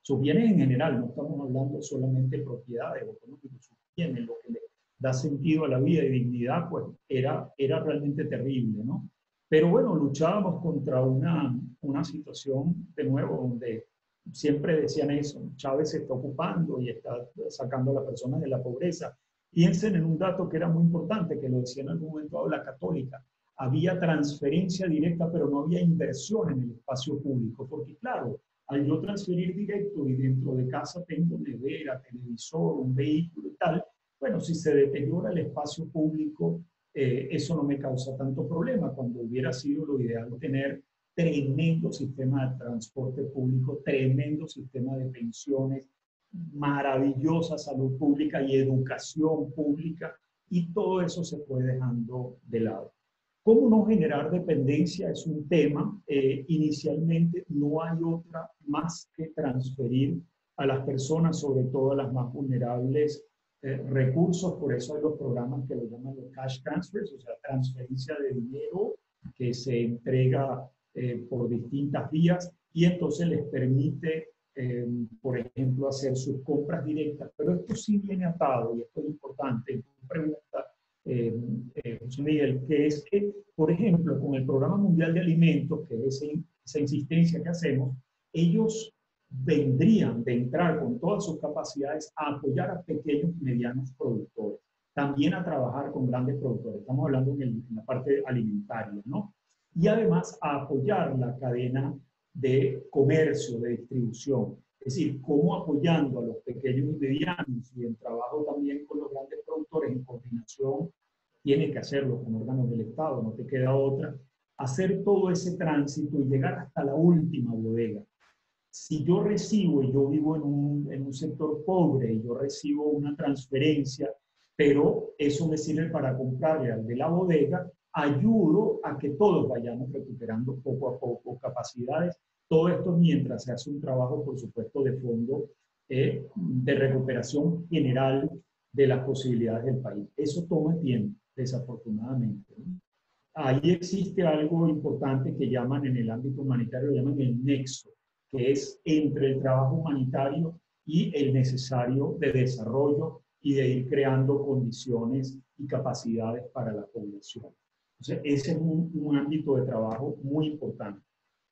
en general, no estamos hablando solamente de propiedades o sus bienes, lo que le da sentido a la vida y dignidad, pues era realmente terrible, ¿no? Pero bueno, luchábamos contra una situación, de nuevo, donde siempre decían eso, Chávez se está ocupando y está sacando a las personas de la pobreza. Piensen en un dato que era muy importante, que lo decía en algún momento la Católica, había transferencia directa, pero no había inversión en el espacio público, porque claro, al yo transferir directo y dentro de casa tengo nevera, televisor, un vehículo y tal, bueno, si se deteriora el espacio público, eso no me causa tanto problema, cuando hubiera sido lo ideal tener tremendo sistema de transporte público, tremendo sistema de pensiones, maravillosa salud pública y educación pública, y todo eso se fue dejando de lado. ¿Cómo no generar dependencia? Es un tema. Inicialmente no hay otra más que transferir a las personas, sobre todo a las más vulnerables, recursos. Por eso hay los programas que lo llaman los cash transfers, o sea, transferencia de dinero que se entrega por distintas vías y entonces les permite, por ejemplo, hacer sus compras directas. Pero esto sí viene atado, y esto es importante. Pregunta, José Miguel, que es que, por ejemplo, con el Programa Mundial de Alimentos, que es esa insistencia que hacemos, ellos vendrían de entrar con todas sus capacidades a apoyar a pequeños y medianos productores, también a trabajar con grandes productores, estamos hablando en la parte alimentaria, ¿no? Y además a apoyar la cadena de comercio, de distribución, es decir, cómo apoyando a los pequeños y medianos y en trabajo también con los grandes productores en coordinación, tiene que hacerlo con órganos del Estado, no te queda otra, hacer todo ese tránsito y llegar hasta la última bodega. si yo recibo, y yo vivo en un sector pobre, y yo recibo una transferencia, pero eso me sirve para comprarle al de la bodega, ayudo a que todos vayamos recuperando poco a poco capacidades. Todo esto mientras se hace un trabajo, por supuesto, de fondo de recuperación general de las posibilidades del país. Eso toma tiempo, desafortunadamente, ¿no? Ahí existe algo importante que llaman en el ámbito humanitario, lo llaman el nexo, que es entre el trabajo humanitario y el necesario de desarrollo y de ir creando condiciones y capacidades para la población. Entonces, ese es un ámbito de trabajo muy importante.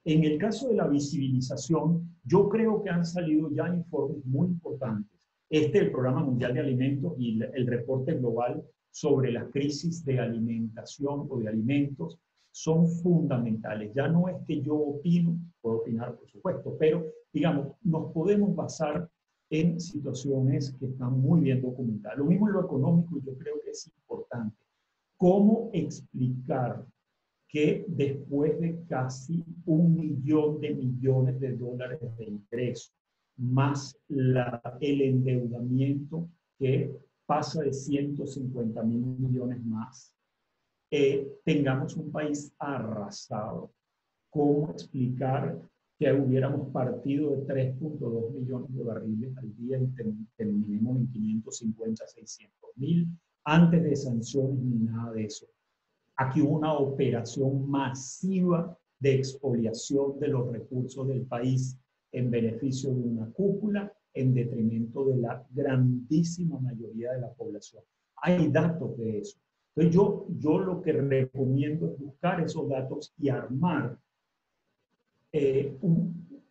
En el caso de la visibilización, yo creo que han salido ya informes muy importantes. El Programa Mundial de Alimentos y el reporte global sobre la crisis de alimentación o de alimentos son fundamentales. Ya no es que yo opino, puedo opinar por supuesto, pero digamos, nos podemos basar en situaciones que están muy bien documentadas. Lo mismo en lo económico, yo creo que es importante. ¿Cómo explicar que después de casi 1 millón de millones de dólares de ingresos, más el endeudamiento que pasa de 150.000 millones más, tengamos un país arrasado? ¿Cómo explicar que hubiéramos partido de 3.2 millones de barriles al día y terminemos en 550, 600 mil, antes de sanciones ni nada de eso? Aquí hubo una operación masiva de expoliación de los recursos del país en beneficio de una cúpula, en detrimento de la grandísima mayoría de la población. Hay datos de eso. Entonces yo lo que recomiendo es buscar esos datos y armar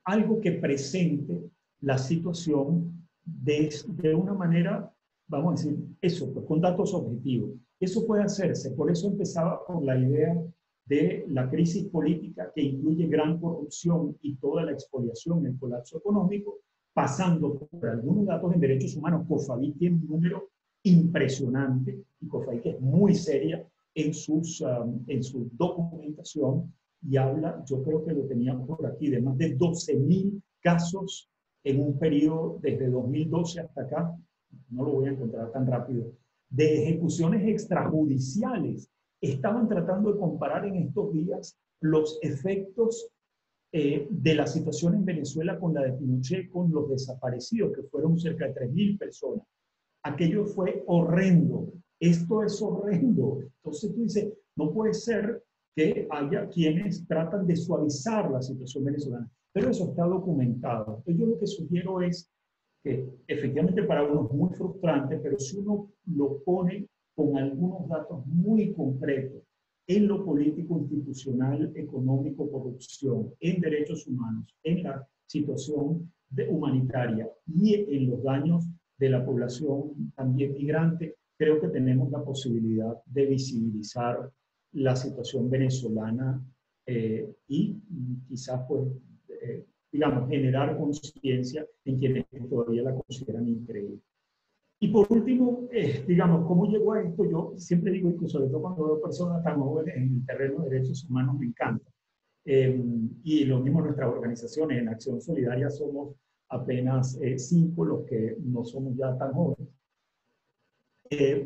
algo que presente la situación de una manera, vamos a decir, eso, pues, con datos objetivos. Eso puede hacerse, por eso empezaba con la idea de la crisis política que incluye gran corrupción y toda la expoliación, el colapso económico, pasando por algunos datos en derechos humanos. COFAVI tiene un número impresionante, y COFAVI que es muy seria en su documentación, y habla, yo creo que lo teníamos por aquí, de más de 12.000 casos en un periodo desde 2012 hasta acá, no lo voy a encontrar tan rápido, de ejecuciones extrajudiciales. Estaban tratando de comparar en estos días los efectos de la situación en Venezuela con la de Pinochet, con los desaparecidos, que fueron cerca de 3.000 personas. Aquello fue horrendo. Esto es horrendo. Entonces tú dices, no puede ser que haya quienes tratan de suavizar la situación venezolana, pero eso está documentado. Entonces yo lo que sugiero es que efectivamente para uno es muy frustrante, pero si uno lo pone con algunos datos muy concretos en lo político, institucional, económico, corrupción, en derechos humanos, en la situación humanitaria y en los daños de la población también migrante, creo que tenemos la posibilidad de visibilizar la situación venezolana y quizás, pues, digamos, generar conciencia en quienes todavía la consideran increíble. Y por último, digamos, ¿cómo llegó a esto? Yo siempre digo, y sobre todo cuando veo personas tan jóvenes en el terreno de derechos humanos, me encanta. Y lo mismo nuestras organizaciones, en Acción Solidaria somos apenas 5 los que no somos ya tan jóvenes.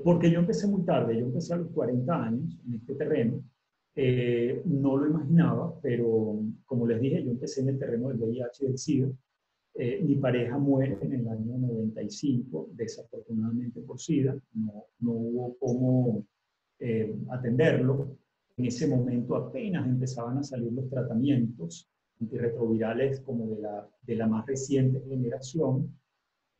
Porque yo empecé muy tarde, yo empecé a los 40 años en este terreno. No lo imaginaba, pero como les dije, yo empecé en el terreno del VIH y del SIDA. Mi pareja muere en el año 95, desafortunadamente por SIDA. No hubo cómo atenderlo. En ese momento apenas empezaban a salir los tratamientos antirretrovirales como de la más reciente generación.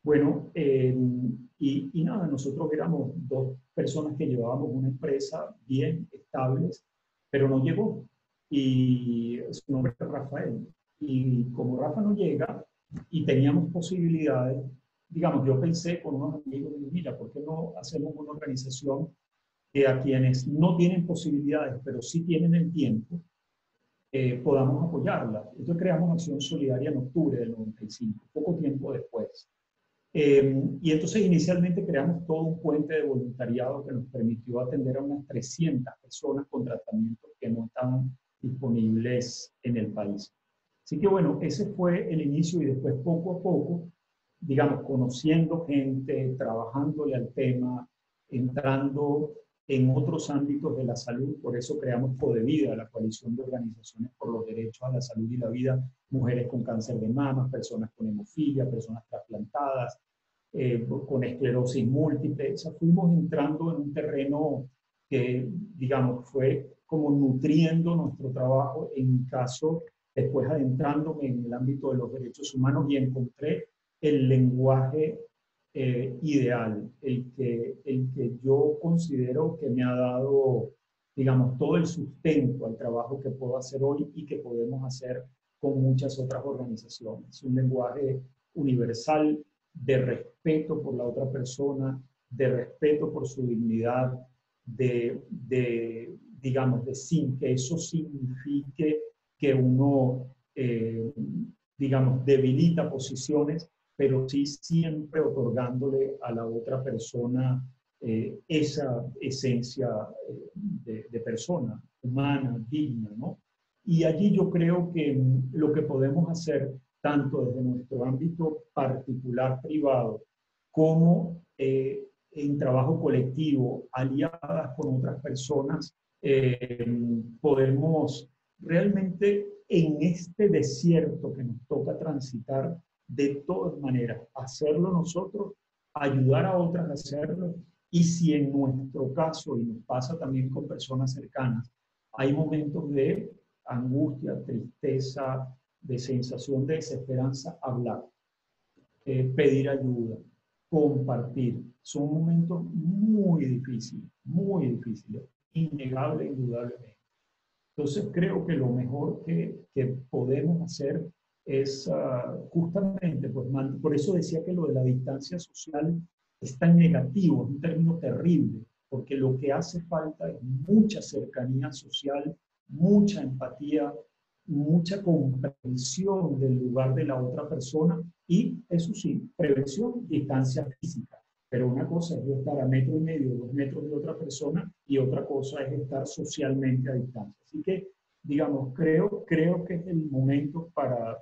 Bueno, y nada, nosotros éramos 2 personas que llevábamos una empresa bien estables, pero no llegó. Y su nombre es Rafael. Y como Rafa no llega y teníamos posibilidades, digamos, yo pensé con unos amigos, mira, ¿por qué no hacemos una organización que a quienes no tienen posibilidades, pero sí tienen el tiempo, podamos apoyarla? Entonces creamos Acción Solidaria en octubre del 95, poco tiempo después. Y entonces inicialmente creamos todo un puente de voluntariado que nos permitió atender a unas 300 personas con tratamientos que no estaban disponibles en el país. Así que bueno, ese fue el inicio y después poco a poco, digamos, conociendo gente, trabajándole al tema, entrando en otros ámbitos de la salud. Por eso creamos Codevida, la coalición de organizaciones por los derechos a la salud y la vida, mujeres con cáncer de mama, personas con hemofilia, personas trasplantadas, con esclerosis múltiple. O sea, fuimos entrando en un terreno que, digamos, fue como nutriendo nuestro trabajo. En mi caso, después adentrándome en el ámbito de los derechos humanos, y encontré el lenguaje ideal, el que yo considero que me ha dado, digamos, todo el sustento al trabajo que puedo hacer hoy y que podemos hacer con muchas otras organizaciones. Un lenguaje universal de respeto por la otra persona, de respeto por su dignidad, digamos, sin que eso signifique que uno, digamos, debilita posiciones, pero sí siempre otorgándole a la otra persona esa esencia de persona humana, digna, ¿no? Y allí yo creo que lo que podemos hacer, tanto desde nuestro ámbito particular privado, como en trabajo colectivo, aliadas con otras personas, podemos realmente en este desierto que nos toca transitar, de todas maneras, hacerlo nosotros, ayudar a otras a hacerlo, y si en nuestro caso, y nos pasa también con personas cercanas, hay momentos de angustia, tristeza, de sensación de desesperanza, hablar, pedir ayuda, compartir. Son momentos muy difíciles, innegable, indudablemente. Entonces creo que lo mejor que podemos hacer es justamente, pues, por eso decía que lo de la distancia social es tan negativo, es un término terrible, porque lo que hace falta es mucha cercanía social, mucha empatía, mucha comprensión del lugar de la otra persona y, eso sí, prevención, distancia física. Pero una cosa es yo estar a 1,5 metros, 2 metros de otra persona, y otra cosa es estar socialmente a distancia. Así que, digamos, creo que es el momento para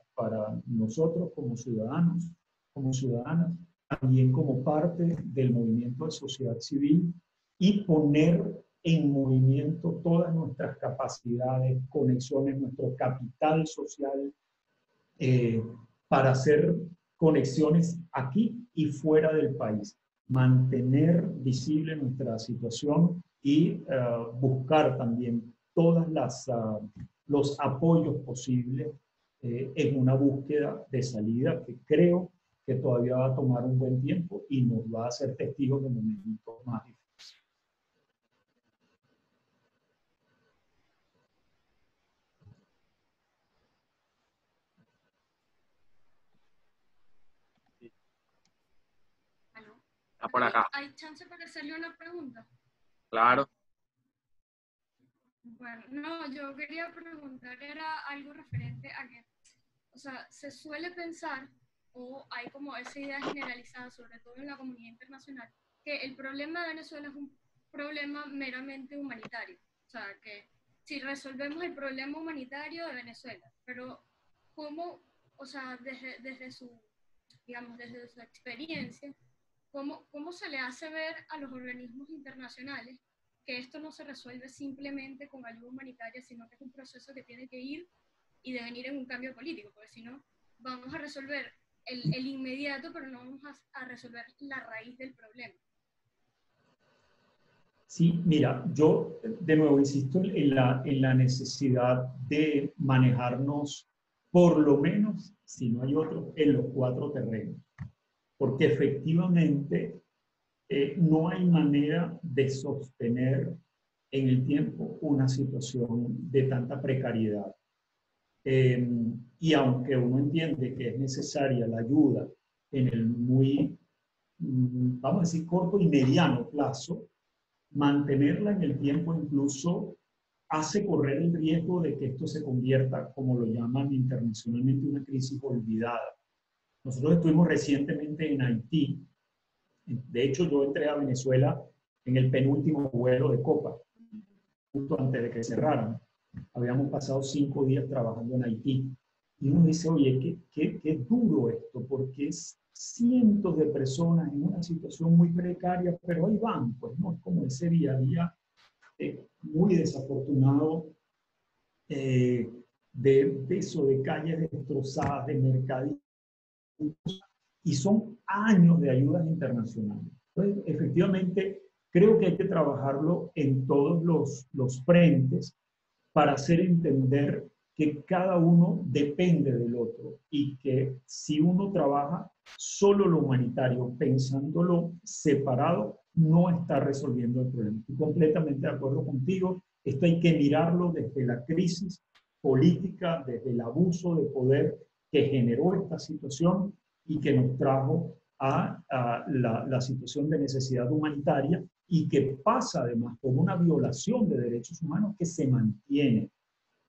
nosotros como ciudadanos, como ciudadanas, también como parte del movimiento de sociedad civil, y poner en movimiento todas nuestras capacidades, conexiones, nuestro capital social, para hacer conexiones aquí y fuera del país, mantener visible nuestra situación y buscar también todas los apoyos posibles en una búsqueda de salida que creo que todavía va a tomar un buen tiempo y nos va a hacer testigos de momentos más difíciles. Está por acá. ¿Hay chance para hacerle una pregunta? Claro. Bueno, no, yo quería preguntar, era algo referente a que, o sea, se suele pensar, o hay como esa idea generalizada, sobre todo en la comunidad internacional, que el problema de Venezuela es un problema meramente humanitario. O sea, que si resolvemos el problema humanitario de Venezuela, pero ¿cómo, o sea, desde su, digamos, desde su experiencia, ¿cómo se le hace ver a los organismos internacionales que esto no se resuelve simplemente con ayuda humanitaria, sino que es un proceso que tiene que ir y devenir en un cambio político? Porque si no, vamos a resolver el inmediato, pero no vamos a resolver la raíz del problema. Sí, mira, yo de nuevo insisto en la necesidad de manejarnos, por lo menos, si no hay otro, en los 4 terrenos. Porque efectivamente no hay manera de sostener en el tiempo una situación de tanta precariedad. Y aunque uno entiende que es necesaria la ayuda en el muy, vamos a decir, corto y mediano plazo, mantenerla en el tiempo incluso hace correr el riesgo de que esto se convierta, como lo llaman internacionalmente, una crisis olvidada. Nosotros estuvimos recientemente en Haití. De hecho, yo entré a Venezuela en el penúltimo vuelo de Copa, justo antes de que cerraran. Habíamos pasado 5 días trabajando en Haití. Y uno dice, oye, qué duro esto, porque es cientos de personas en una situación muy precaria, pero ahí van, pues, ¿no? Es como ese día a día muy desafortunado de eso, de calles destrozadas, de mercadillos, y son años de ayudas internacionales. Entonces, efectivamente, creo que hay que trabajarlo en todos los frentes para hacer entender que cada uno depende del otro y que si uno trabaja solo lo humanitario, pensándolo separado, no está resolviendo el problema. Estoy completamente de acuerdo contigo. Esto hay que mirarlo desde la crisis política, desde el abuso de poder que generó esta situación y que nos trajo a la situación de necesidad humanitaria y que pasa además por una violación de derechos humanos que se mantiene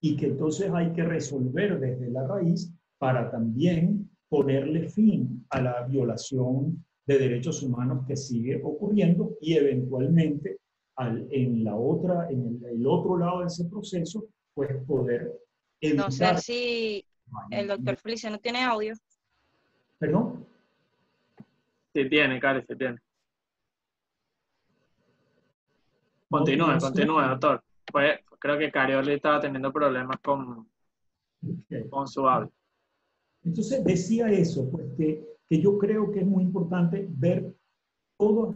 y que entonces hay que resolver desde la raíz para también ponerle fin a la violación de derechos humanos que sigue ocurriendo y eventualmente en el otro lado de ese proceso, pues poder evitar... No sé si el doctor Feliciano tiene audio. ¿Perdón? Sí tiene, Cari, sí tiene. No, Continúe, doctor. Pues creo que Carioli estaba teniendo problemas con su audio. Entonces decía eso, pues que yo creo que es muy importante ver todas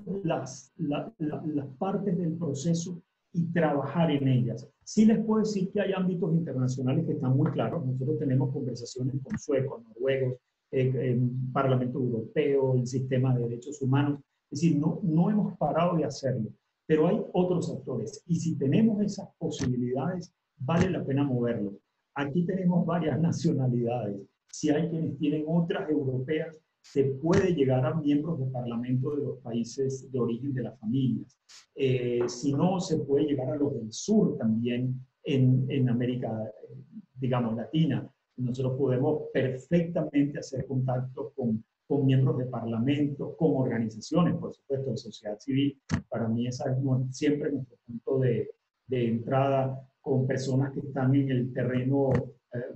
las partes del proceso y trabajar en ellas. Sí les puedo decir que hay ámbitos internacionales que están muy claros. Nosotros tenemos conversaciones con suecos, noruegos, el Parlamento Europeo, el sistema de derechos humanos. Es decir, no hemos parado de hacerlo, pero hay otros actores. Y si tenemos esas posibilidades, vale la pena moverlo. Aquí tenemos varias nacionalidades. Si hay quienes tienen otras europeas, se puede llegar a miembros del Parlamento de los países de origen de las familias. Si no, se puede llegar a los del sur también en América, digamos, Latina. Nosotros podemos perfectamente hacer contactos con miembros de parlamento, con organizaciones, por supuesto, de sociedad civil. Para mí esa es siempre nuestro punto de entrada, con personas que están en el terreno,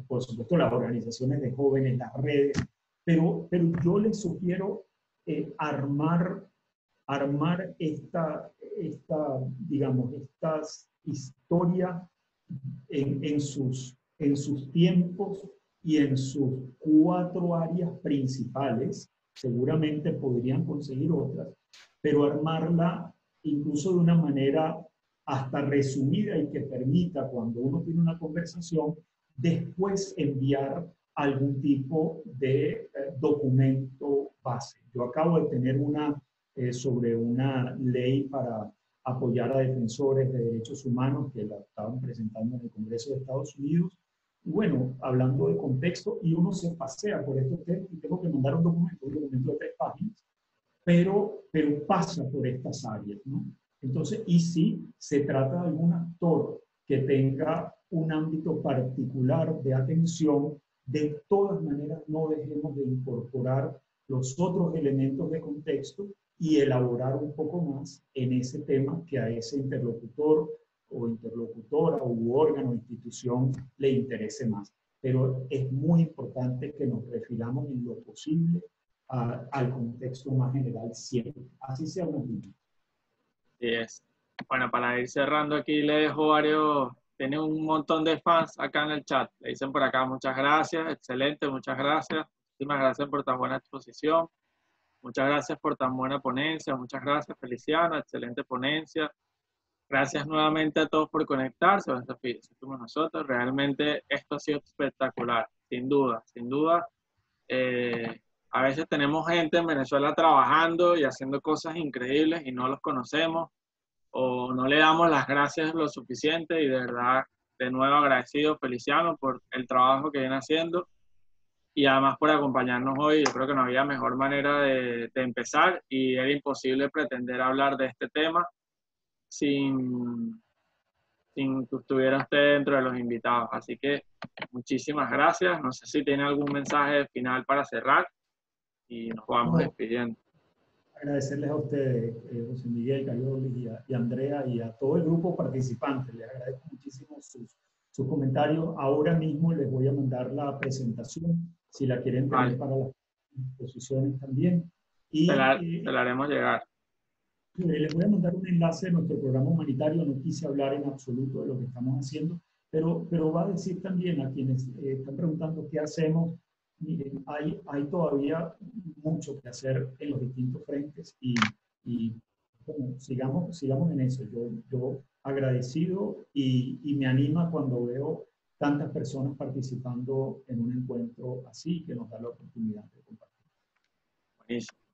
por supuesto, las organizaciones de jóvenes, las redes, pero yo les sugiero armar digamos, estas historias en sus tiempos y en sus 4 áreas principales. Seguramente podrían conseguir otras, pero armarla incluso de una manera hasta resumida y que permita, cuando uno tiene una conversación, después enviar algún tipo de documento base. Yo acabo de tener sobre una ley para apoyar a defensores de derechos humanos que la estaban presentando en el Congreso de Estados Unidos. Y bueno, hablando de contexto, y uno se pasea por estos temas y tengo que mandar un documento de 3 páginas, pero pasa por estas áreas, ¿no? Entonces, y si se trata de algún actor que tenga un ámbito particular de atención, de todas maneras no dejemos de incorporar los otros elementos de contexto y elaborar un poco más en ese tema que a ese interlocutor o interlocutora u órgano o institución le interese más. Pero es muy importante que nos refiramos en lo posible al contexto más general siempre. Así sea un niño. Sí es. Bueno, para ir cerrando aquí, le dejo varios, tiene un montón de fans acá en el chat. Le dicen por acá, muchas gracias, excelente, muchas gracias. Muchísimas gracias por tan buena exposición. Muchas gracias por tan buena ponencia. Muchas gracias, Feliciano, excelente ponencia. Gracias nuevamente a todos por conectarse. Somos nosotros. Realmente esto ha sido espectacular, sin duda, sin duda. A veces tenemos gente en Venezuela trabajando y haciendo cosas increíbles y no los conocemos o no le damos las gracias lo suficiente y de verdad, de nuevo agradecido, Feliciano, por el trabajo que viene haciendo y además por acompañarnos hoy. Yo creo que no había mejor manera de empezar y era imposible pretender hablar de este tema sin que estuviera usted dentro de los invitados. Así que muchísimas gracias. No sé si tiene algún mensaje final para cerrar y nos vamos despidiendo. Agradecerles a ustedes, José Miguel, Carioli y Andrea y a todo el grupo participante. Les agradezco muchísimo sus comentarios. Ahora mismo les voy a mandar la presentación, si la quieren tener para las exposiciones también. Y te la haremos llegar. Les voy a mandar un enlace de nuestro programa humanitario. No quise hablar en absoluto de lo que estamos haciendo, pero va a decir también a quienes están preguntando qué hacemos. Miren, hay todavía mucho que hacer en los distintos frentes y bueno, sigamos en eso. Yo agradecido y me anima cuando veo tantas personas participando en un encuentro así que nos da la oportunidad de compartir. Buenísimo.